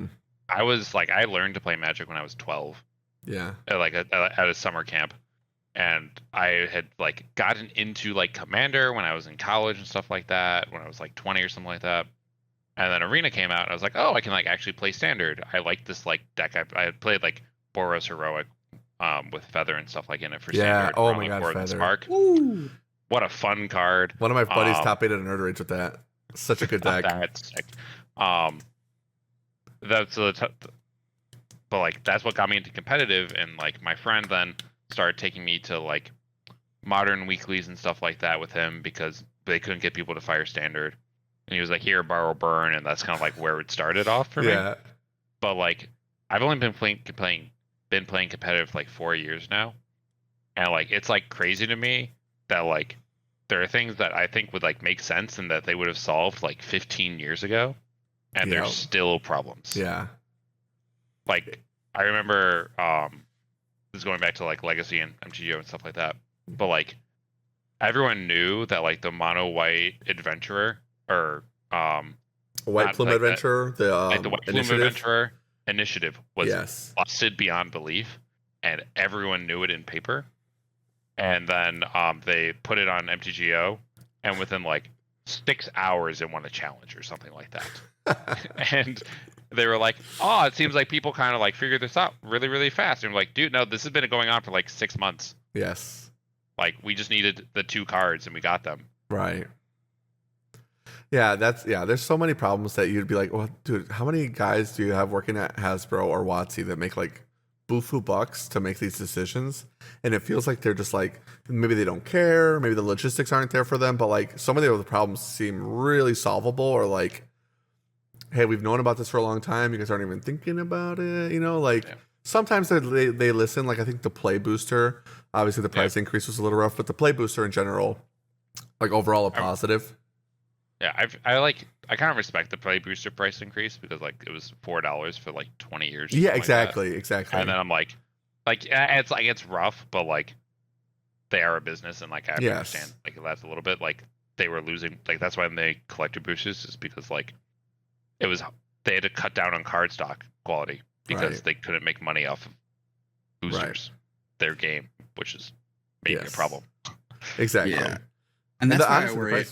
I learned to play Magic when I was 12. Yeah. At a summer camp. And I had like gotten into like Commander when I was in college and stuff like that, when I was like 20 or something like that. And then Arena came out, and I was like, oh, I can like actually play Standard. I like this like deck. I had played like Boros Heroic with Feather and stuff like in it for Standard. Oh my god, Feather. Spark. What a fun card. One of my buddies top 8 at Nerd Rage with that. Such a good deck. That's sick. But like that's what got me into competitive, and like my friend then started taking me to like modern weeklies and stuff like that with him because they couldn't get people to fire Standard. And he was like, here, borrow, burn, and that's kind of like where it started off for me. But like, I've only been playing competitive for like 4 years now, and like it's like crazy to me that like there are things that I think would like make sense and that they would have solved like 15 years ago, and there's still problems. Yeah. Like I remember, this is going back to like Legacy and MTGO and stuff like that, but like everyone knew that like the mono white adventurer. Or White Plume Adventurer, the White Plume Adventurer initiative was busted beyond belief, and everyone knew it in paper. And then they put it on MTGO, and within like 6 hours, it won a challenge or something like that. And they were like, "Oh, it seems like people kind of like figured this out really, really fast." And I'm like, "Dude, no, this has been going on for like 6 months." Yes. Like we just needed the 2 cards, and we got them. Right. Yeah, there's so many problems that you'd be like, well, dude, how many guys do you have working at Hasbro or WotC that make like bufu bucks to make these decisions? And it feels like they're just like, maybe they don't care, maybe the logistics aren't there for them, but like some of the other problems seem really solvable, or like, hey, we've known about this for a long time, you guys aren't even thinking about it, sometimes they listen. Like I think the play booster, obviously the price increase was a little rough, but the play booster in general, like overall a positive. Yeah, I kind of respect the play booster price increase because like it was $4 for like 20 years. Yeah, exactly. And then I'm like it's rough, but like they are a business, and like I understand like that's a little bit like they were losing. Like that's why they collected boosters, is because like they had to cut down on card stock quality because they couldn't make money off of boosters, their game, which is maybe a problem. Exactly. Yeah, and that's why I worry.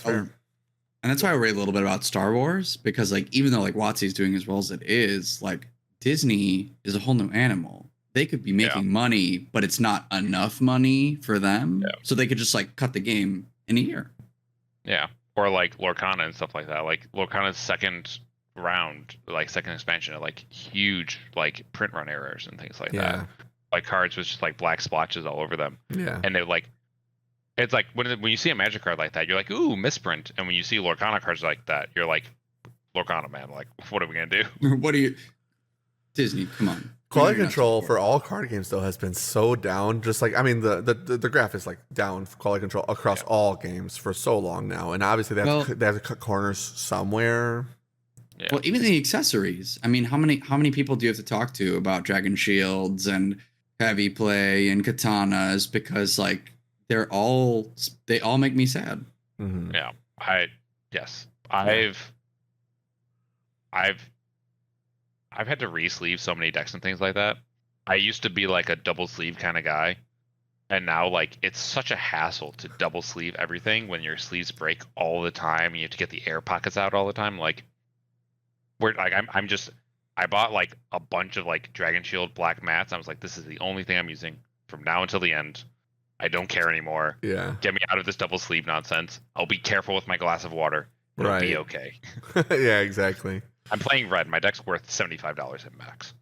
And that's why I worry a little bit about Star Wars, because like even though like WotC is doing as well as it is, like Disney is a whole new animal. They could be making money, but it's not enough money for them, so they could just like cut the game in a year. Yeah, or like Lorcana and stuff like that. Like Lorcana's second round, like second expansion, had like huge like print run errors and things like that. Like cards with just like black splotches all over them. Yeah, and they're like. It's like when you see a Magic card like that, you're like, ooh, misprint. And when you see Lorcana cards like that, you're like, Lorcana, man, like, what are we going to do? What do you... Disney, come on. Quality control for all card games though has been so down. Just like, I mean, the graph is like down for quality control across all games for so long now, and obviously they have to cut corners somewhere. Yeah. Well, even the accessories. I mean, how many people do you have to talk to about Dragon Shields and Heavy Play and Katanas, because like they all make me sad. Mm-hmm. Yeah, I've had to re-sleeve so many decks and things like that. I used to be like a double sleeve kind of guy, and now like it's such a hassle to double sleeve everything when your sleeves break all the time and you have to get the air pockets out all the time. Like, I bought like a bunch of like Dragon Shield black mats. I was like, this is the only thing I'm using from now until the end. I don't care anymore. Yeah. Get me out of this double sleeve nonsense. I'll be careful with my glass of water. It'll be okay. Yeah, exactly. I'm playing red. My deck's worth $75 at max.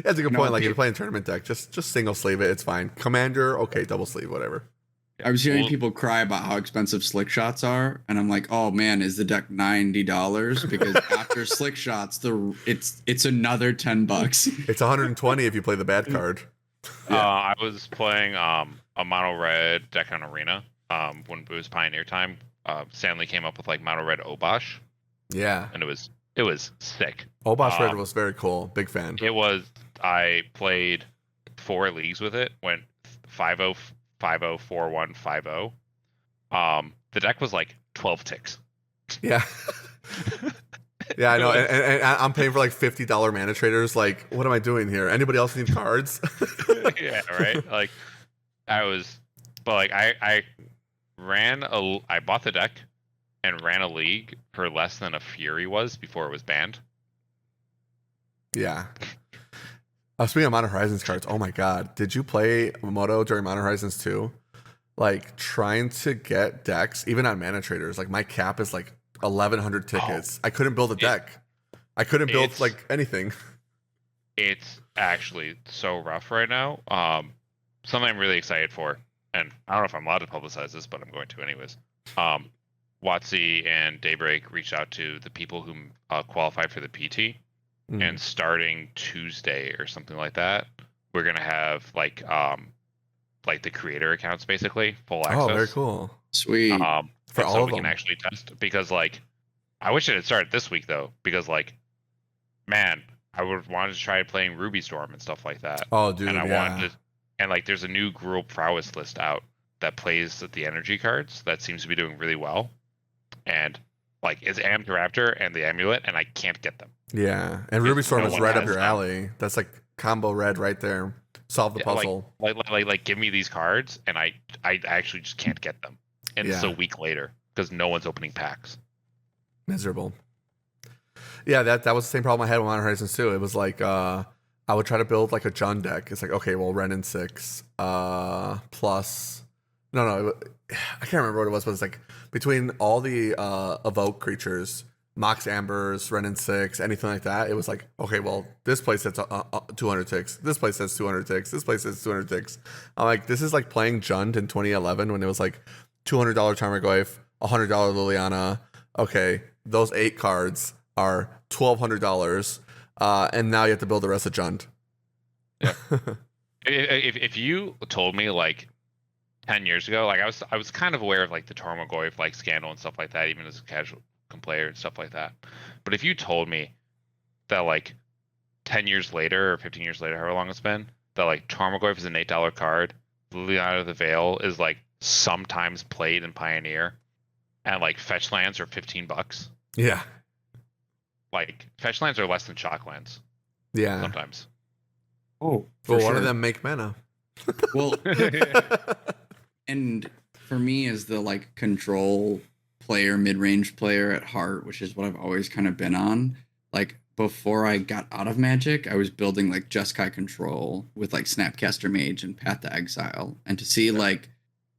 That's a good point. Like if you're playing tournament deck, just single sleeve it. It's fine. Commander, okay, double sleeve, whatever. I was hearing people cry about how expensive slick shots are, and I'm like, oh man, is the deck $90? Because after slick shots, it's another $10. It's 120 if you play the bad card. I was playing a mono red deck on Arena when it was Pioneer time. Stanley came up with like mono red Obosh. Yeah, and it was sick. Obosh red was very cool. Big fan. It was. I played 4 leagues with it. Went 5-0, 5-0, 4-1, 5-0. The deck was like 12 ticks. Yeah. Yeah, I know. And I'm paying for like $50 mana traders. Like, what am I doing here? Anybody else need cards? Yeah, right. Like, I bought the deck and ran a league for less than a Fury was before it was banned. Yeah. Speaking of Modern Horizons cards, oh my god, did you play Moto during Modern Horizons 2? Like, trying to get decks, even on mana traders, like my cap is like 1,100 tickets. I couldn't build a deck. I couldn't build like anything. It's actually so rough right now. Something I'm really excited for, and I don't know if I'm allowed to publicize this, but I'm going to anyways. WotC and Daybreak reached out to the people who qualified for the PT, and starting Tuesday or something like that, we're gonna have like the creator accounts basically full access. Oh, very cool. Sweet. For all of them, we can actually test, because like I wish it had started this week though, because like, man, I would have wanted to try playing Ruby Storm and stuff like that. Oh, dude, and I wanted to, and like there's a new Gruul Prowess list out that plays the energy cards that seems to be doing really well, and like it's Amped Raptor and the Amulet, and I can't get them. Yeah, and Ruby Storm is right up your alley. That's like combo red right there. Solve the puzzle. Like give me these cards, and I actually just can't get them. And it's a week later because no one's opening packs. Miserable. Yeah, that was the same problem I had with Modern Horizons 2. It was like I would try to build like a Jund deck. It's like, okay, well, Ren and 6 plus. No, I can't remember what it was, but it's like between all the evoke creatures, Mox Ambers, Ren and 6, anything like that. It was like, okay, well, this place has 200 ticks. This place has 200 ticks. This place has 200 ticks. I'm like, this is like playing Jund in 2011 when it was like $200 Tarmogoyf, $100 Liliana. Okay, those 8 cards are $1,200, and now you have to build the rest of Jund. Yeah. if you told me like 10 years ago, like I was kind of aware of like the Tarmogoyf like scandal and stuff like that, even as a casual player and stuff like that. But if you told me that like 10 years later or 15 years later, however long it's been, that like Tarmogoyf is an $8 card, Liliana of the Veil is like sometimes played in Pioneer, and like fetch lands are $15. Yeah. Like fetch lands are less than shock lands. Yeah. Sometimes. Oh, well, one of them make mana. Well, and for me as the like control player, mid-range player at heart, which is what I've always kind of been on, like before I got out of Magic, I was building like Jeskai control with like Snapcaster Mage and Path to Exile, and to see like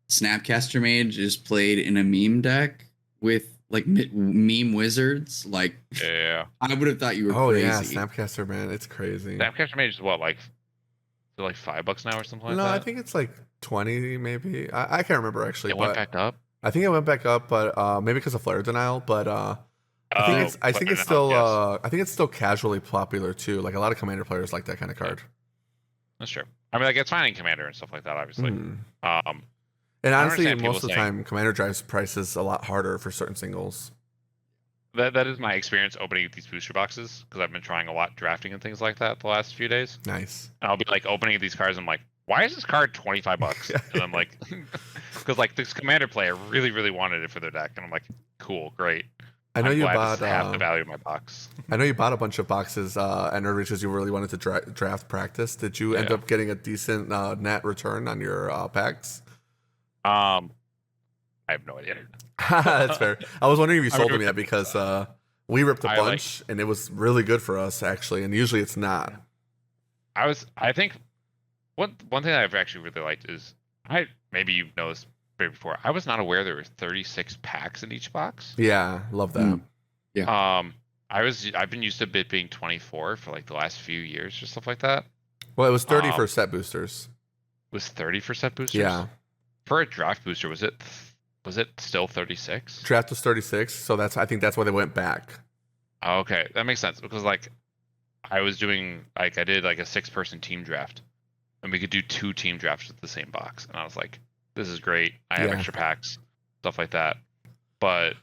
Snapcaster Mage is played in a meme deck with like meme wizards, like yeah, I would have thought you were crazy. Yeah, Snapcaster, man, it's crazy. Snapcaster Mage is what, like $5 now or something like that? No, I think it's like 20 maybe. I can't remember actually. It went back up? I think it went back up, but maybe because of flare denial. But I think it's still yes. I think it's still casually popular too. Like a lot of Commander players like that kind of card. That's true. I mean, like it's fine in Commander and stuff like that, obviously. Mm. Um, And I don't honestly, understand people most of the saying time, Commander drives prices a lot harder for certain singles. that is my experience opening these booster boxes because I've been trying a lot drafting and things like that the last few days. Nice. And I'll be like opening these cards. I'm like, why is this card $25? And I'm like, because like this Commander player really, really wanted it for their deck, and I'm like, cool, great. I know I'm you glad this bought. is half the value of my box. I know you bought a bunch of boxes at Nerd Reach because you really wanted to draft practice. Did you end Yeah. up getting a decent net return on your packs? I have no idea. That's fair. I was wondering if you sold them mean, yet because we ripped a I bunch and it was really good for us actually, and usually it's not. I think one thing that I've actually really liked is maybe you've noticed before. I was not aware there were 36 packs in each box. Yeah, love that. Mm. Yeah. I've been used to it being 24 for like the last few years or stuff like that. Well, it was 30 for set boosters. Was 30 for set boosters? Yeah. For a draft booster, was it still 36? Draft was 36, so I think that's why they went back. Okay, that makes sense because like I did like a 6-person team draft, and we could do 2 team drafts with the same box, and I was like, this is great. I have extra packs, stuff like that. But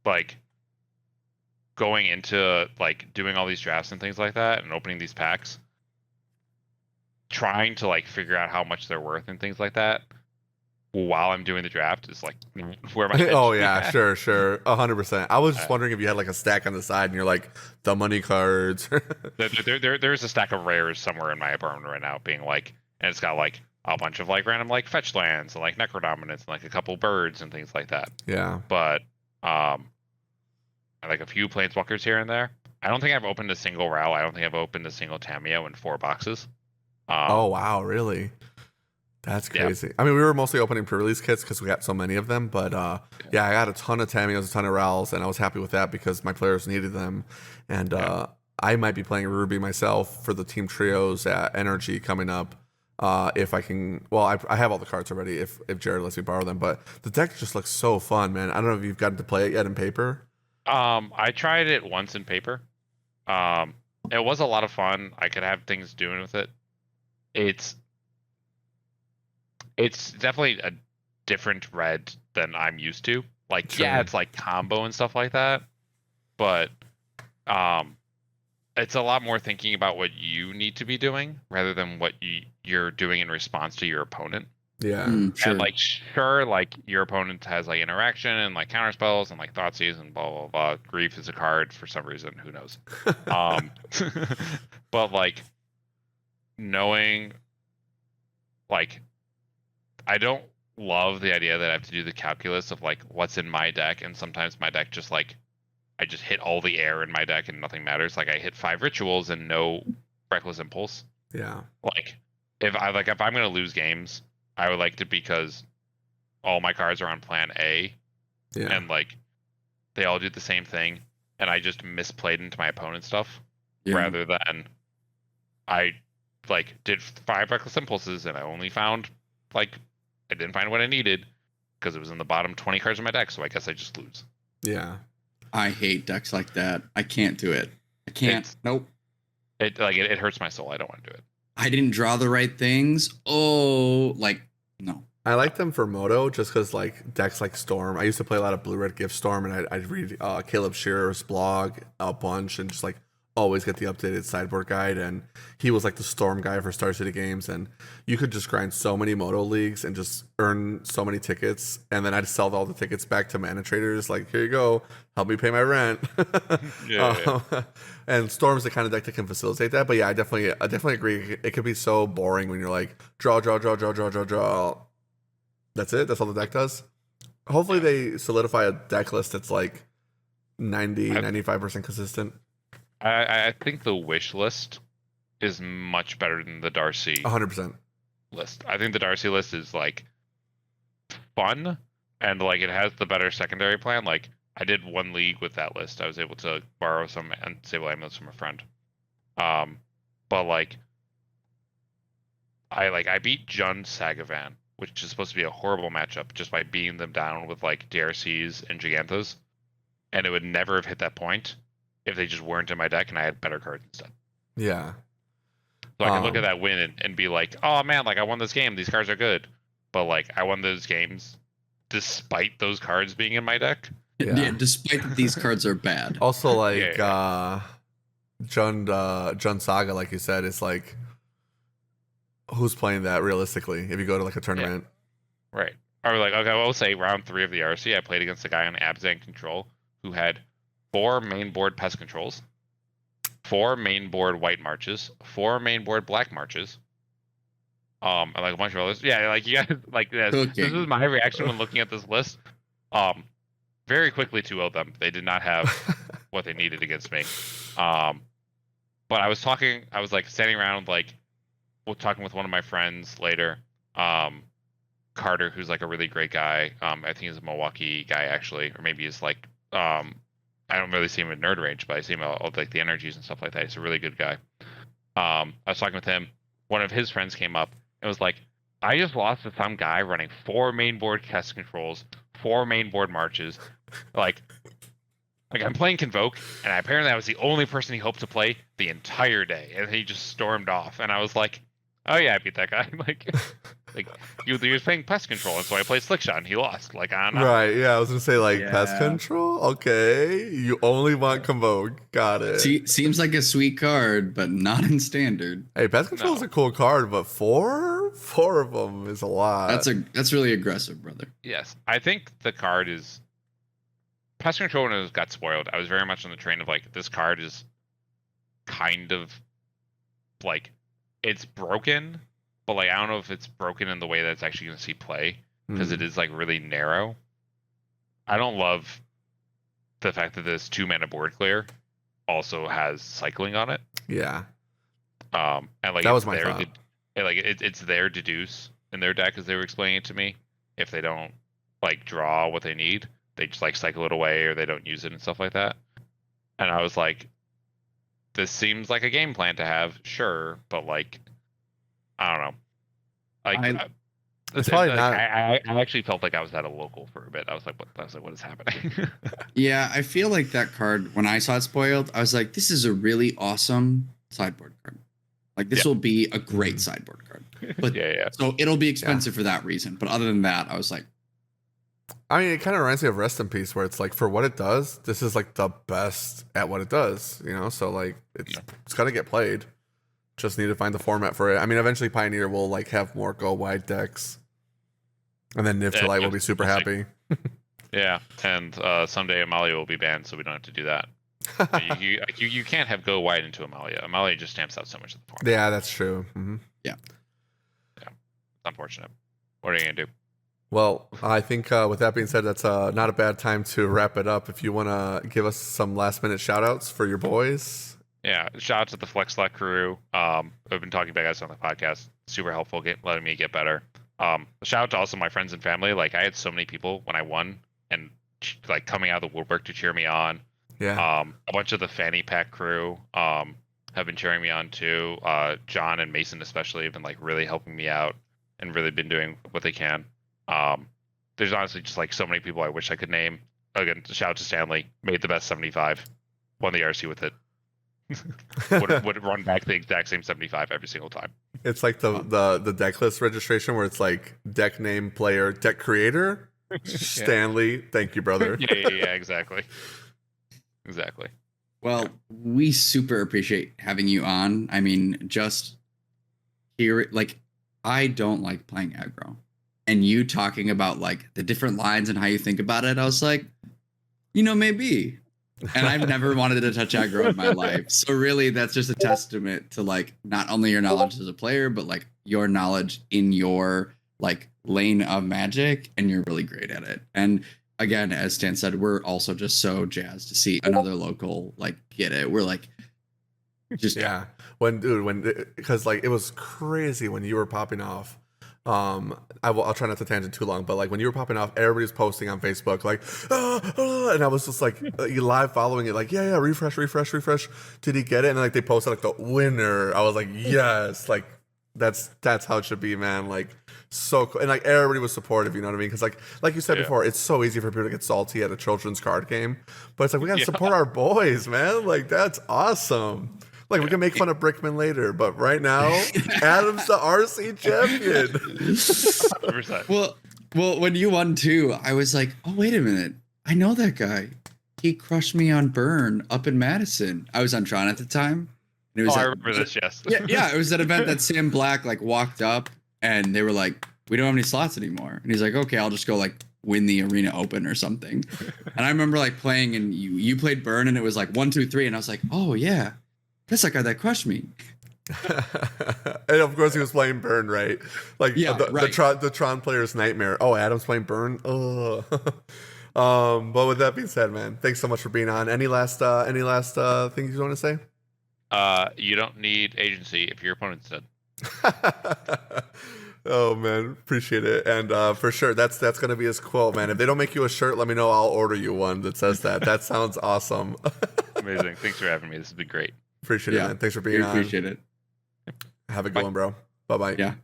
like going into like doing all these drafts and things like that and opening these packs, trying to like figure out how much they're worth and things like that while I'm doing the draft is like where my oh yeah, sure, 100%. I was just wondering if you had like a stack on the side and you're like the money cards. There's a stack of rares somewhere in my apartment right now, being like, and it's got like a bunch of like random like fetch lands and like necrodominance and like a couple birds and things like that. Yeah. But like a few planeswalkers here and there. I don't think I've opened a single Ral. I don't think I've opened a single Tameo in 4 boxes. Oh wow, really? That's crazy. Yeah. I mean, we were mostly opening pre-release kits because we got so many of them. But yeah, I got a ton of Tameos, a ton of Rals, and I was happy with that because my players needed them. And I might be playing Ruby myself for the team trios at Energy coming up. If I can, well, I have all the cards already. If Jared lets me borrow them, but the deck just looks so fun, man. I don't know if you've gotten to play it yet in paper. I tried it once in paper. It was a lot of fun. I could have things doing with it. It's definitely a different red than I'm used to. Like, sure. Yeah, it's like combo and stuff like that, but it's a lot more thinking about what you need to be doing rather than what you're doing in response to your opponent. Yeah, sure. And like, sure, like your opponent has like interaction and like counter spells and like Thoughtseize and blah blah blah. Grief is a card for some reason. Who knows? But like knowing, like, I don't love the idea that I have to do the calculus of like what's in my deck, and sometimes my deck just like I just hit all the air in my deck and nothing matters. Like I hit 5 rituals and no Reckless Impulse. Yeah. Like if I'm gonna lose games, I would like to, because all my cards are on plan A. Yeah. And like they all do the same thing, and I just misplayed into my opponent's stuff. Yeah. Rather than I like did 5 Reckless Impulses and I only found like I didn't find what I needed because it was in the bottom 20 cards of my deck, so I guess I just lose. Yeah. I hate decks like that. I can't do it. I can't. Nope. It hurts my soul. I don't want to do it. I didn't draw the right things. Oh, like, no. I like them for Moto just because, like, decks like Storm. I used to play a lot of Blue-Red Gift Storm, and I'd read Caleb Shearer's blog a bunch and just, like, always get the updated sideboard guide. And he was, like, the Storm guy for Star City Games. And you could just grind so many Moto leagues and just earn so many tickets. And then I'd sell all the tickets back to mana traders. Like, here you go. Help me pay my rent. Yeah. And Storm's the kind of deck that can facilitate that. But, yeah, I definitely agree. It could be so boring when you're, like, draw. That's it. That's all the deck does. Hopefully they solidify a deck list that's like 95% consistent. I think the wish list is much better than the Darcy 100% list. I think the Darcy list is like fun and like it has the better secondary plan. Like I did 1 league with that list. I was able to borrow some Unsable Amulets from a friend. But like I beat Jund Sagavan, which is supposed to be a horrible matchup, just by beating them down with like DRCs and Gigantos. and it would never have hit that point if they just weren't in my deck and I had better cards instead. Yeah. So I can look at that win and be like, oh man, like I won this game. These cards are good. But like I won those games despite those cards being in my deck. Yeah, despite that these cards are bad. Also, like Jund Saga, like you said, it's like who's playing that realistically? If you go to like a tournament, right? Or like, okay, well, say round 3 of the RC, I played against a guy on Abzan Control who had 4 main board pest controls, 4 main board white marches, 4 main board black marches, and like a bunch of others. Yeah, like you guys, like this is my reaction when looking at this list. Very quickly 2-0 them. They did not have what they needed against me. But I was like standing around, like, talking with one of my friends later, Carter, who's like a really great guy. I think he's a Milwaukee guy actually, or maybe he's like, I don't really see him in Nerd Range, but I see him all like the energies and stuff like that. He's a really good guy. I was talking with him. One of his friends came up and was like, I just lost to some guy running 4 main board pest controls, 4 main board marches. Like I'm playing Convoke, and apparently I was the only person he hoped to play the entire day, and he just stormed off. And I was like, oh yeah, I beat that guy. like he was playing pest control, and so I played Slickshot, and he lost. Like I don't know. Right? Yeah, I was gonna say like pest control. Okay, you only want Convoke. Got it. Seems like a sweet card, but not in standard. Hey, pest control is a cool card, but four of them is a lot. That's really aggressive, brother. Yes, I think the card is. Pest control when it got spoiled, I was very much on the train of like, this card is kind of like, it's broken, but like I don't know if it's broken in the way that it's actually going to see play, because it is like really narrow. I don't love the fact that this 2-mana board clear also has cycling on it. Yeah. And like that was my thought. It's their deduce in their deck, as they were explaining it to me. If they don't like draw what they need, they just like cycle it away, or they don't use it and stuff like that. And I was like, this seems like a game plan to have, sure, but like, I don't know. Like, it's probably not. I actually felt like I was at a local for a bit. I was like, what is happening? Yeah, I feel like that card, when I saw it spoiled, I was like, this is a really awesome sideboard card. Like, this will be a great sideboard card. But so it'll be expensive for that reason. But other than that, I was like, I mean, it kind of reminds me of Rest in Peace, where it's like, for what it does, this is like the best at what it does, you know? So like, it's got to get played. Just need to find the format for it. I mean, eventually Pioneer will like have more go wide decks, and then Niv to Light will be super happy. Yeah, and someday Amalia will be banned, so we don't have to do that. you can't have go wide into Amalia. Amalia just stamps out so much of the format. Yeah, that's true. Mm-hmm. Yeah, it's unfortunate. What are you gonna do? Well, I think with that being said, that's not a bad time to wrap it up. If you want to give us some last minute shout outs for your boys. Yeah, shout out to the Flex Select crew. I've been talking about guys on the podcast. Super helpful, letting me get better. Shout out to also my friends and family. Like, I had so many people when I won, and like coming out of the woodwork to cheer me on. Yeah. A bunch of the Fanny Pack crew have been cheering me on too. John and Mason especially have been like really helping me out and really been doing what they can. There's honestly just like so many people I wish I could name. Again, shout out to Stanley, made the best 75, won the RC with it. would run back the exact same 75 every single time. It's like the deck list registration where it's like deck name, player, deck creator, Stanley. Thank you, brother. Yeah, exactly. Well, we super appreciate having you on. I mean, just hear like, I don't like playing aggro. And you talking about like the different lines and how you think about it, I was like, maybe. And I've never wanted to touch aggro in my life. So really, that's just a testament to like not only your knowledge as a player, but like your knowledge in your like lane of Magic, and you're really great at it. And again, as Stan said, we're also just so jazzed to see another local like get it. We're like, just because like it was crazy when you were popping off. I'll try not to tangent too long, but like when you were popping off, everybody's posting on Facebook like, and I was just like live following it, like refresh. Did he get it? And like they posted like the winner. I was like, yes, like That's how it should be, man. Like so cool. And like everybody was supportive, you know what I mean? Because like you said before, it's so easy for people to get salty at a children's card game, but it's like we gotta support our boys, man. Like that's awesome. Like we can make fun of Brickman later, but right now, Adam's the RC champion. 100%. Well, when you won too, I was like, oh wait a minute, I know that guy. He crushed me on Burn up in Madison. I was on Tron at the time. And it was I remember this. Yes. Yeah. It was that event that Sam Black like walked up, and they were like, we don't have any slots anymore. And he's like, okay, I'll just go like win the arena open or something. And I remember like playing, and you played Burn, and it was like 1, 2, 3, and I was like, oh yeah. That's that guy that crushed me. And of course he was playing Burn, right? Like right. the Tron player's nightmare. Oh, Adam's playing Burn. Oh. But with that being said, man, thanks so much for being on. Any last things you want to say? You don't need agency if your opponent's dead. Oh man, appreciate it. And for sure, that's gonna be his quote, man. If they don't make you a shirt, let me know. I'll order you one that says that. That sounds awesome. Amazing. Thanks for having me. This has been great. Appreciate it, man. Thanks for being on. Appreciate it. Have a good one, bro. Bye-bye. Yeah.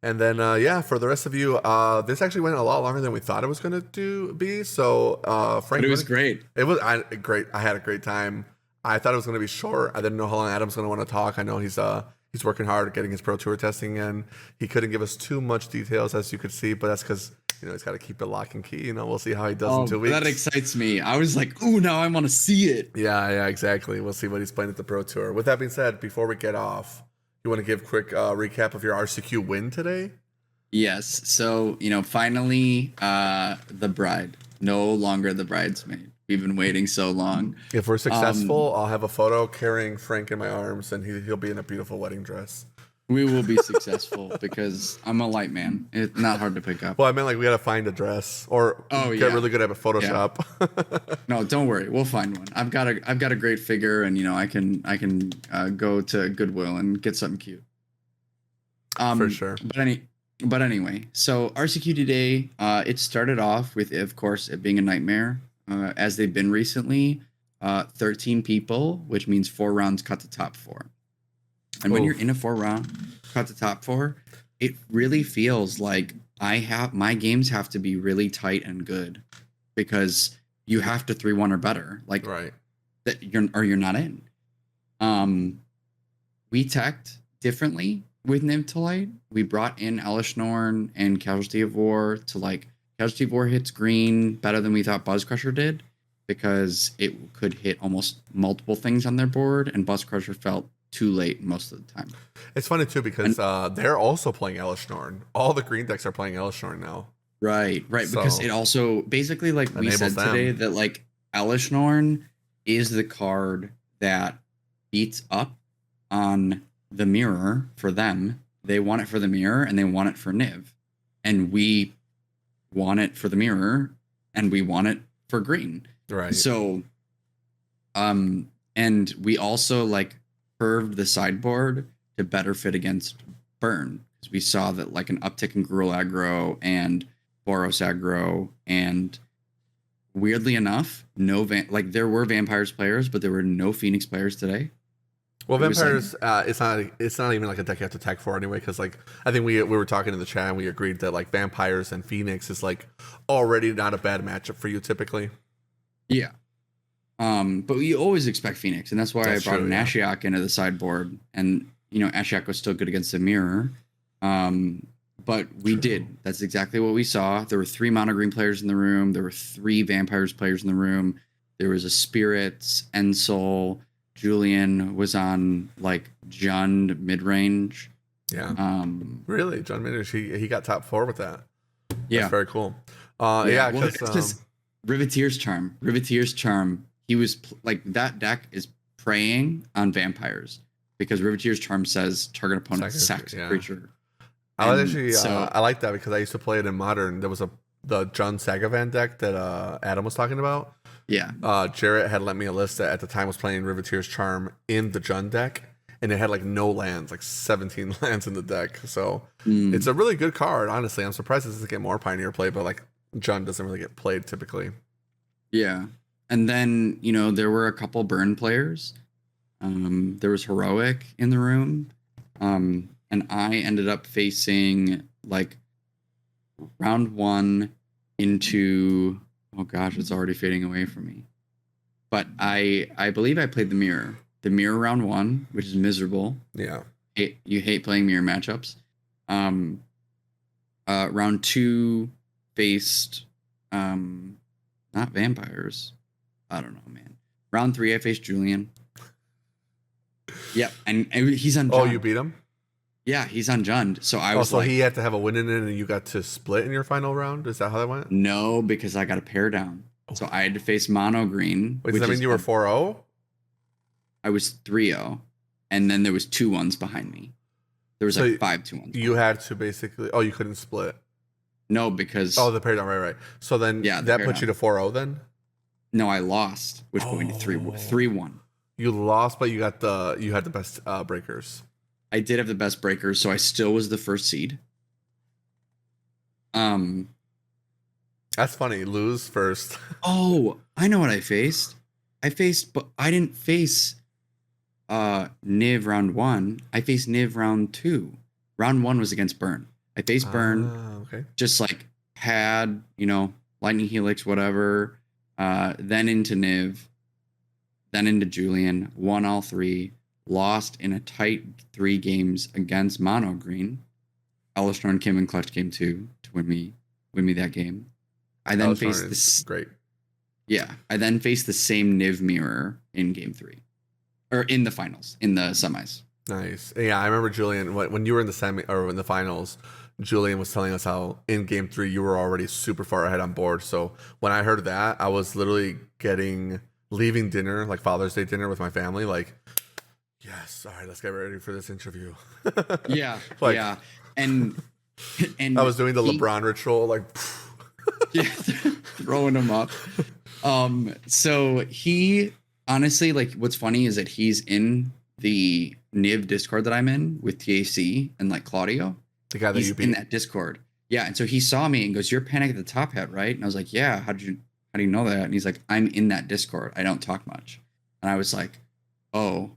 And then, for the rest of you, this actually went a lot longer than we thought it was going to be. So, Frank, but it was great. It was great. I had a great time. I thought it was going to be short. I didn't know how long Adam's going to want to talk. I know he's working hard at getting his Pro Tour testing in. He couldn't give us too much details, as you could see, but that's because he's got to keep it lock and key. We'll see how he does in 2 weeks. That excites me. I was like, ooh, now I want to see it. Yeah, exactly. We'll see what he's playing at the Pro Tour. With that being said, before we get off, you want to give a quick recap of your RCQ win today? Yes. So, finally, the bride. No longer the bridesmaid. We've been waiting so long. If we're successful, I'll have a photo carrying Frank in my arms, and he'll be in a beautiful wedding dress. We will be successful because I'm a light man. It's not hard to pick up. Well, I meant like we got to find a dress or get really good at Photoshop. Yeah. No, don't worry. We'll find one. I've got a great figure, and I can go to Goodwill and get something cute. For sure. But anyway, so RCQ today, it started off with, of course, it being a nightmare, as they've been recently. 13 people, which means 4 rounds cut the top 4. And when you're in a 4-round, cut the top 4, it really feels like my games have to be really tight and good, because you have to 3-1 or better. Like, right. That you're not in. We teched differently with Niv to Light. We brought in Elishnorn and Casualty of War to Casualty of War hits green better than we thought Buzz Crusher did, because it could hit almost multiple things on their board, and Buzz Crusher felt too late most of the time. It's funny too because they're also playing Elishnorn. All the green decks are playing Elishnorn now. Right. So because it also basically, like we said today, that Elishnorn is the card that beats up on the mirror for them. They want it for the mirror, and they want it for Niv, and we want it for the mirror, and we want it for green. Right. So, and we also curved the sideboard to better fit against Burn, because we saw that an uptick in Gruul Aggro and Boros Aggro, and weirdly enough, there were Vampires players, but there were no Phoenix players today. Well, Vampires, it's not even a deck you have to tech for anyway, because I think we were talking in the chat and we agreed that Vampires and Phoenix is already not a bad matchup for you typically. Yeah. But we always expect Phoenix, and that's why I brought an Ashiok into the sideboard, and Ashiok was still good against the mirror. But we did. That's exactly what we saw. There were 3 mono green players in the room. There were 3 Vampires players in the room. There was a Spirits, Ensoul. Julian was on Jund mid range. Yeah. Really, Jund mid range. He got top 4 with that. Yeah. That's very cool. Because Riveteer's Charm. He was that deck is preying on Vampires, because Riveteer's Charm says target opponent sacks a creature. I like that because I used to play it in Modern. There was the Jund Sagavan deck that Adam was talking about. Yeah. Jarrett had lent me a list that at the time was playing Riveteer's Charm in the Jund deck, and it had no lands, 17 lands in the deck. So it's a really good card, honestly. I'm surprised it doesn't get more Pioneer play, but Jund doesn't really get played typically. Yeah. And then, there were a couple Burn players. There was Heroic in the room. And I ended up facing like round 1 into, oh gosh, it's already fading away from me. But I believe I played the mirror. The mirror round 1, which is miserable. Yeah. You hate playing mirror matchups. Round 2 faced not vampires. I don't know, man. Round 3 I faced Julian. Yep, and he's on. Oh, you beat him? Yeah, he's on Jund. So I was so like, he had to have a win in it, and you got to split in your final round. Is that how that went? No, because I got a pair down. So I had to face mono green. Wait, does that mean you were 4-0? I was 3-0, and then there was 2-1s behind me. There was like 5 2-1s. You had to basically. Oh, you couldn't split. No, because the pair down, right. So then that put you to 4-0 then? No, I lost, which put me to 3-1. You lost, but you had the best breakers. I did have the best breakers, so I still was the first seed. That's funny. Lose first. Oh, I know what I faced. But I didn't face Niv round 1. I faced Niv round 2. Round 1 was against Burn. I faced Burn. Okay. Just like had, Lightning Helix, whatever. Then into Niv. Then into Julian. Won all 3. Lost in a tight 3 games against Mono Green. Alistorn came in clutch game 2 to win me that game. I then faced this. Great. Yeah, I then faced the same Niv mirror in game 3, or in the finals, in the semis. Nice. Yeah, I remember Julian when you were in the finals. Julian was telling us how in game 3 you were already super far ahead on board. So when I heard that, I was literally leaving dinner, like Father's Day dinner with my family, like, yes, all right, let's get ready for this interview. Yeah, yeah. And I was doing the LeBron ritual, like, yeah, throwing him up. So he honestly, like, what's funny is that he's in the Niv Discord that I'm in with TAC and like Claudio. The guy that he's you beat in that Discord. Yeah, and so he saw me and goes, "You're Panic at the Top Hat, right?" And I was like, "Yeah. How do you know that?" And he's like, "I'm in that Discord. I don't talk much." And I was like, "Oh."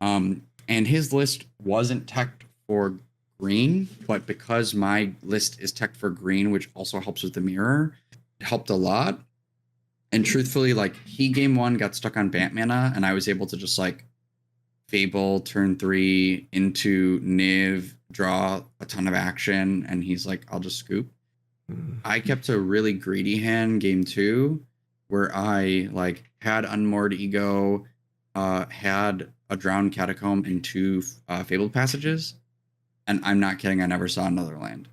And his list wasn't teched for green, but because my list is teched for green, which also helps with the mirror, it helped a lot. And truthfully, like, he game 1 got stuck on Bant mana, and I was able to just like Fable turn 3 into Niv, draw a ton of action, and he's like, "I'll just scoop." I kept a really greedy hand game 2, where I like had Unmoored Ego, had a Drowned Catacomb and 2 Fabled Passages, and I'm not kidding, I never saw another land.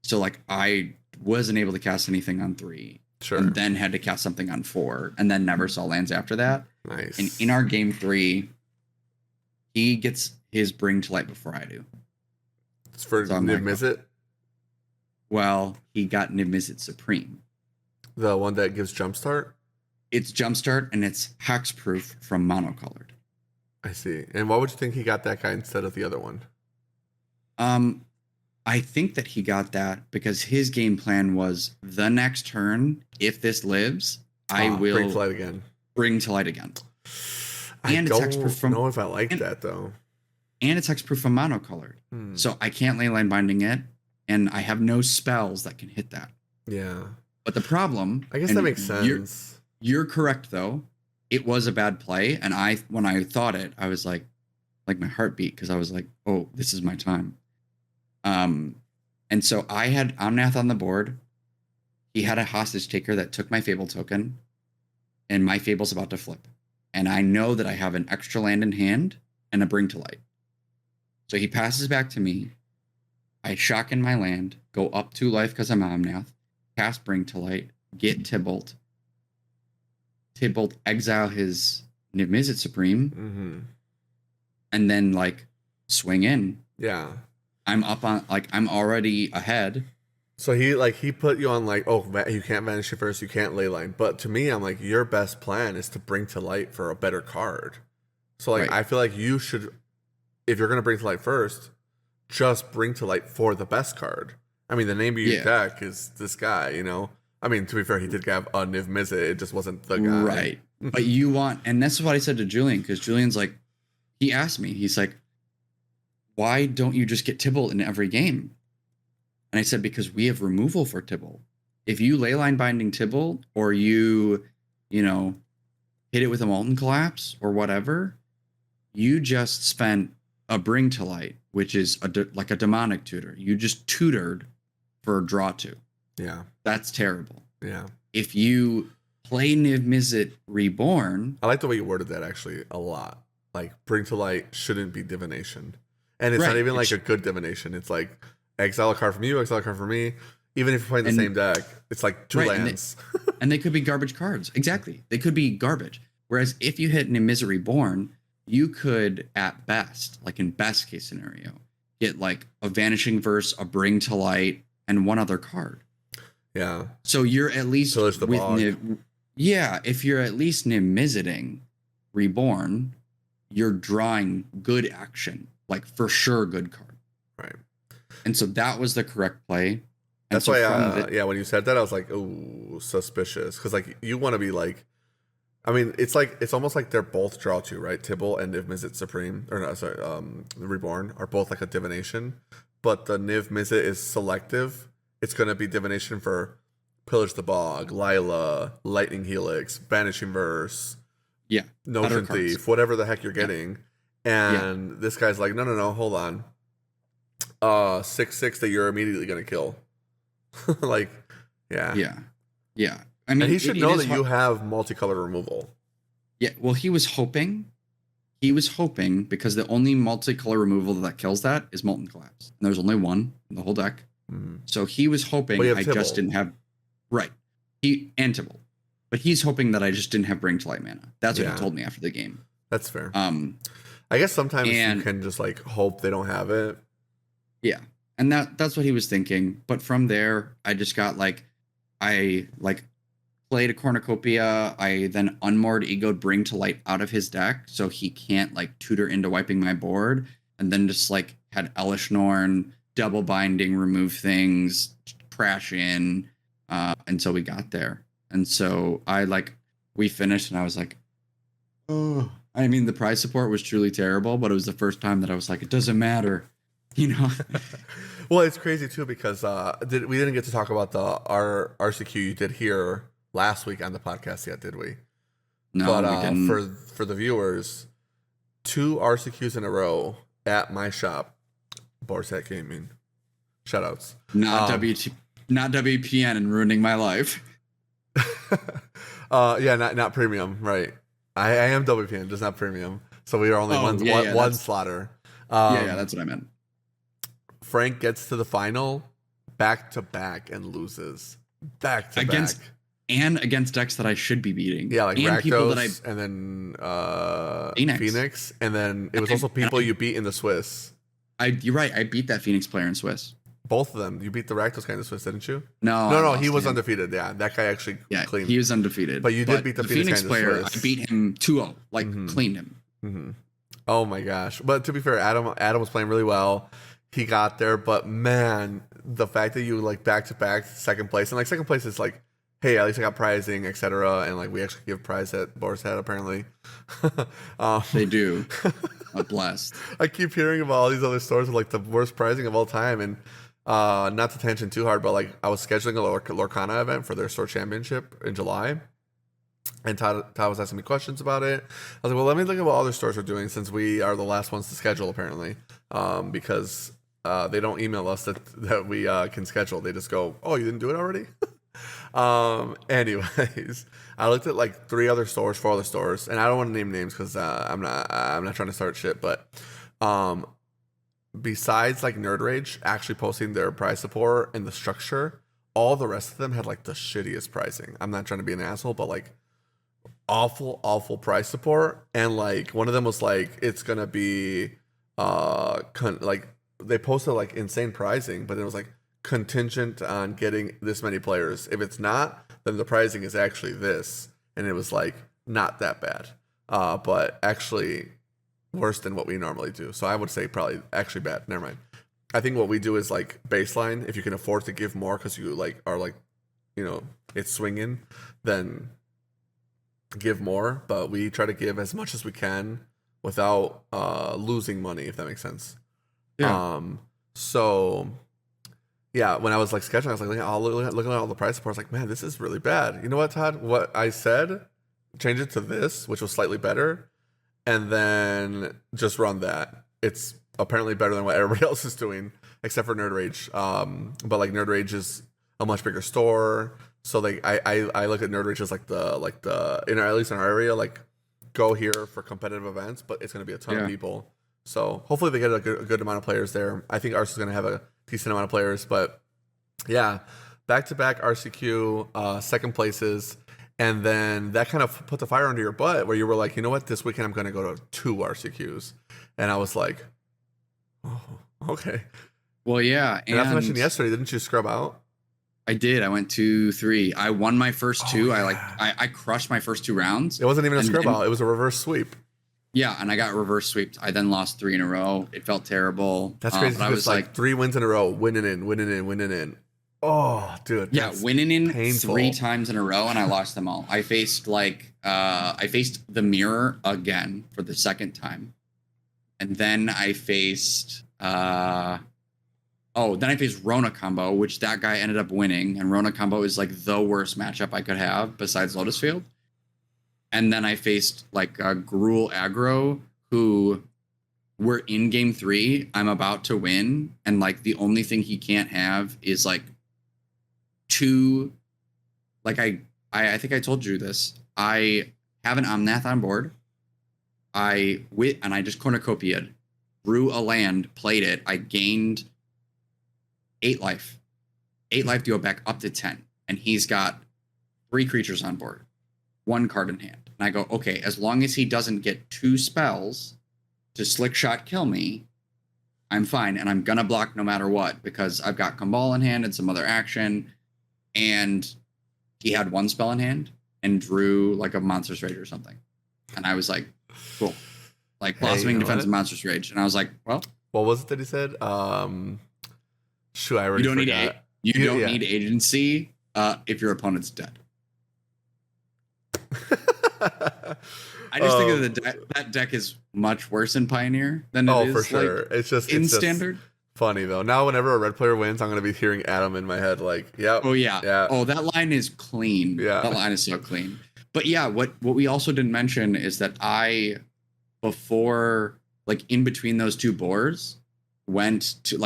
So like I wasn't able to cast anything on 3. Sure. And then had to cast something on 4, and then never saw lands after that. Nice. And in our game 3, he gets his Bring to Light before I do. It's for Niv Mizzet? Well, he got Niv Mizzet Supreme. The one that gives Jumpstart? It's Jumpstart, and it's hexproof from monocolored. I see. And why would you think he got that guy instead of the other one? I think that he got that because his game plan was the next turn, if this lives, I will bring to light again. Bring to light again. And I don't know if I like that though. And it's hexproof from monocolored. So I can't leyline binding it, and I have no spells that can hit that. Yeah. But the problem, I guess that makes sense. You're correct though. It was a bad play, and when I thought it, I was like my heartbeat, because I was like, "Oh, this is my time." And so I had Omnath on the board. He had a hostage taker that took my Fable token, and my Fable's about to flip. And I know that I have an extra land in hand and a Bring to Light. So he passes back to me. I shock in my land, go up 2 life because I'm Omnath, cast Bring to Light, get Tybalt. Tybalt exile his Niv Mizzet Supreme, and then like swing in. Yeah. I'm up on, like, I'm already ahead. So he put you on like, oh, you can't vanish it first, you can't leyline. But to me, I'm like, your best plan is to Bring to Light for a better card. So like, right. I feel like you should, if you're gonna Bring to Light first, just Bring to Light for the best card. I mean, the name of your deck is this guy, you know. I mean, to be fair, he did have a Niv Mizzet. It just wasn't the guy. Right. But you want, and that's what I said to Julian, because Julian's like, he asked me, he's like, why don't you just get Tibble in every game? And I said, because we have removal for Tibble. If you leyline binding Tibble, or you know, hit it with a Molten Collapse or whatever, you just spent a Bring to Light, which is like a demonic tutor. You just tutored for a draw 2. Yeah. That's terrible. Yeah. If you play Niv Mizzet Reborn... I like the way you worded that, actually, a lot. Like, Bring to Light shouldn't be divination. And it's not even like a good divination. It's like, exile a card from you, exile a card from me. Even if you're playing the same deck, it's like 2 lands. And they could be garbage cards. Exactly. They could be garbage. Whereas if you hit Niv Mizzet Reborn, you could, at best, like in best case scenario, get like a Vanishing Verse, a Bring to Light, and one other card. Yeah. So you're at least with Niv. Yeah, if you're at least Niv Mizzeting Reborn, you're drawing good action, like for sure good card. Right. And so that was the correct play. And that's why, when you said that, I was like, oh, suspicious. Because like you want to be like, I mean, it's almost like they're both draw 2, right? Tibble and Niv Mizzet Supreme, or no, sorry, Reborn are both like a divination, but the Niv Mizzet is selective. It's going to be divination for Pillage the Bog, Lila, Lightning Helix, Banishing Verse, Notion Thief, whatever the heck you're getting. And this guy's like, no, hold on. 6/6 that you're immediately going to kill. Like, yeah. I mean, and he should know that you have multicolor removal. Yeah, well, he was hoping because the only multicolor removal that kills that is Molten Collapse. And there's only one in the whole deck. Mm-hmm. So he was hoping just didn't have... Right. And Tibble. But he's hoping that I just didn't have Bring to Light mana. That's what he told me after the game. That's fair. I guess sometimes you can just like hope they don't have it. Yeah. And that's what he was thinking. But from there, I just got I played a Cornucopia. I then unmoored Egoed Bring to Light out of his deck, so he can't like tutor into wiping my board. And then just like had Elish Norn, double binding, remove things, crash in, until we got there. And so we finished, and I was like, oh. I mean, the prize support was truly terrible, but it was the first time that I was like, it doesn't matter, you know. Well, it's crazy too because we didn't get to talk about the RCQ you did here last week on the podcast yet, did we? No, but we didn't. For the viewers, 2 RCQs in a row at my shop, Boarset Gaming. Shoutouts. Not WPN and ruining my life. Not premium, right? I am WPN, just not premium. So we are only one slaughter. That's what I meant. Frank gets to the final back to back and loses back to back. Against decks that I should be beating. Yeah, like Rakdos, and then Phoenix, and then it was also people you beat in the Swiss. You're right. I beat that Phoenix player in Swiss. Both of them. You beat the Rakdos guy in the Swiss, didn't you? No, he was undefeated. Yeah, that guy actually cleaned. He was undefeated. But you did beat the Phoenix player. I beat him 2-0, cleaned him. Mm-hmm. Oh my gosh. But to be fair, Adam was playing really well. He got there, but man, the fact that you back to back second place, and second place is like, hey, at least I got prizing, etc. And we actually give prize at Boar's Head apparently. They do. I'm blessed. I keep hearing about all these other stores with the worst pricing of all time, and not to tangent too hard, but I was scheduling a Lorcana event for their store championship in July, and Todd was asking me questions about it. I was like, well, let me look at what other stores are doing since we are the last ones to schedule apparently, because they don't email us that we can schedule. They just go, oh, you didn't do it already? Anyways, I looked at 3 other stores, 4 other stores, and I don't want to name names because I'm not trying to start shit, but besides Nerd Rage actually posting their price support and the structure, all the rest of them had the shittiest pricing. I'm not trying to be an asshole, but awful price support. And one of them was it's gonna be they posted insane pricing, but it was contingent on getting this many players. If it's not, then the pricing is actually this, and it was not that bad, but actually worse than what we normally do. So I would say probably actually bad. Never mind. I think what we do is baseline. If you can afford to give more because you are it's swinging, then give more. But we try to give as much as we can without losing money, if that makes sense. Yeah. So yeah, when I was like sketching, I was like, looking at all the price reports, like, man, this is really bad. You know what, Todd? What I said, change it to this, which was slightly better, and then just run that. It's apparently better than what everybody else is doing, except for Nerd Rage. But like Nerd Rage is a much bigger store, so like I look at Nerd Rage as like the at least in our area, like go here for competitive events, but it's going to be a ton of people. So hopefully they get a good amount of players there. I think ours is going to have a decent amount of players, but yeah, back-to-back RCQ, second places, and then that kind of put the fire under your butt where you were like, you know what, this weekend I'm going to go to 2 RCQs. And I was like, oh, okay. Well, yeah. And as I mentioned yesterday, didn't you scrub out? I did. I went 2-3. I won my first 2. Yeah. I crushed my first 2 rounds. It wasn't even a scrub out. It was a reverse sweep. Yeah, and I got reverse sweeped. I then lost 3 in a row. It felt terrible. That's crazy. I was like 3 wins in a row, winning in. Oh, dude. Yeah, winning in painful. 3 times in a row, and I lost them all. I faced the mirror again for the second time, and then I faced Rona Combo, which that guy ended up winning, and Rona Combo is like the worst matchup I could have besides Lotus Field. And then I faced like Gruul Aggro, who we're in game 3. I'm about to win. And like the only thing he can't have is like 2. Like I think I told you this. I have an Omnath on board. And I just cornucopia'd, drew a land, played it. I gained 8 life. 8 life to go back up to 10. And he's got 3 creatures on board, 1 card in hand. And I go, okay, as long as he doesn't get 2 spells to slick shot kill me, I'm fine. And I'm going to block no matter what, because I've got Kumbal in hand and some other action. And he had 1 spell in hand and drew like a Monstrous Rage or something. And I was like, cool. Like Blossoming Defense and Monstrous Rage. And I was like, well. What was it that he said? Shoot, I already forgot. You don't need agency if your opponent's dead. I just think of that deck is much worse in Pioneer than it is for sure. Like, it's just Standard. Funny though. Now whenever a red player wins, I'm gonna be hearing Adam in my head like, yep. Oh yeah. Oh, that line is clean. Yeah. That line is so clean. But yeah, what we also didn't mention is that before like in between those 2 boards, went to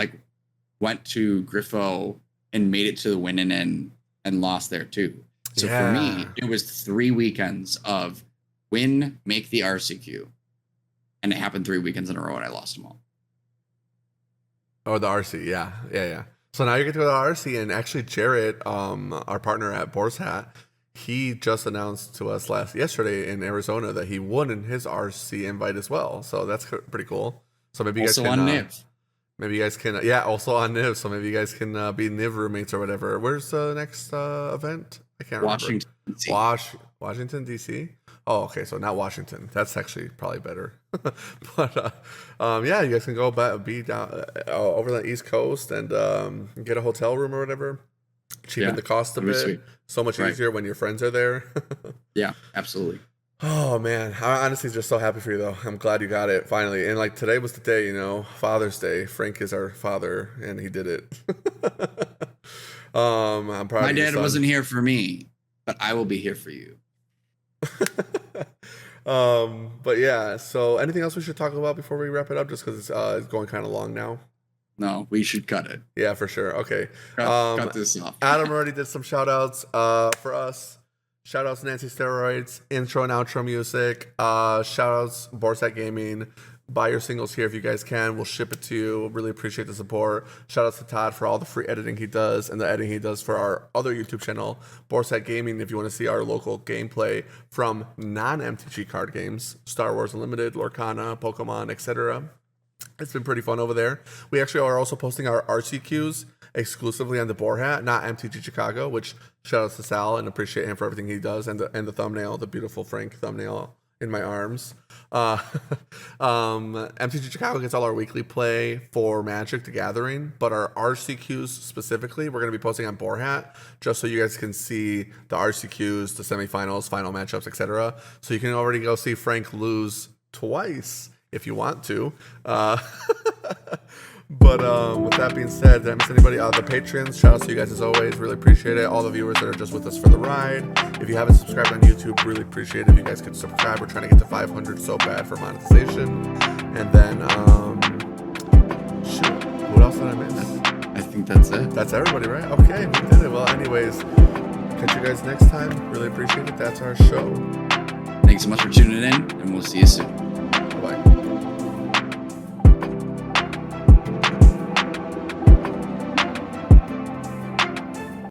Griffo and made it to the win and lost there too. So for me, it was 3 weekends of win, make the RCQ. And it happened 3 weekends in a row and I lost them all. Oh, the RC. Yeah. So now you get to go to the RC, and actually Jarrett, our partner at Boar's Hat, he just announced to us yesterday in Arizona that he won in his RC invite as well. So that's pretty cool. So maybe you guys also can... on Niv. Maybe you guys can... also on Niv. So maybe you guys can be Niv roommates or whatever. Where's the next event? I can't remember. Washington, D.C.? Oh, okay. So not Washington. That's actually probably better. But yeah, you guys can go be down over the East Coast and get a hotel room or whatever. Cheapen the cost a bit. Sweet. So much easier when your friends are there. Yeah, absolutely. Oh man, I honestly just so happy for you though. I'm glad you got it finally. And like today was the day, Father's Day. Frank is our father, and he did it. I'm proud. My dad wasn't here for me, but I will be here for you. But yeah, so anything else we should talk about before we wrap it up, just because it's going kind of long now? No, we should cut it. Yeah, for sure. Okay. Cut this off. Adam already did some shout outs for us. Shout outs Nancy Steroids, intro and outro music. Shout outs Borsat Gaming. Buy your singles here if you guys can. We'll ship it to you. Really appreciate the support. Shout outs to Todd for all the free editing he does and the editing he does for our other YouTube channel, Borsat Gaming, if you want to see our local gameplay from non-MTG card games, Star Wars Unlimited, Lorcana, Pokemon, etc. It's been pretty fun over there. We actually are also posting our RCQs exclusively on the Boar Hat, not MTG Chicago, which shout outs to Sal and appreciate him for everything he does, and the thumbnail, the beautiful Frank thumbnail in my arms. MTG Chicago gets all our weekly play for Magic the Gathering, but our RCQs specifically, we're going to be posting on Boar Hat, just so you guys can see the RCQs, the semifinals, final matchups, etc. So you can already go see Frank lose twice if you want to. But with that being said, did I miss anybody? The patrons, shout out to you guys as always. Really appreciate it. All the viewers that are just with us for the ride. If you haven't subscribed on YouTube, really appreciate it if you guys could subscribe. We're trying to get to 500 so bad for monetization. And then, shoot, what else did I miss? I think that's it. That's everybody, right? Okay, we did it. Well, anyways, catch you guys next time. Really appreciate it. That's our show. Thanks so much for tuning in, and we'll see you soon.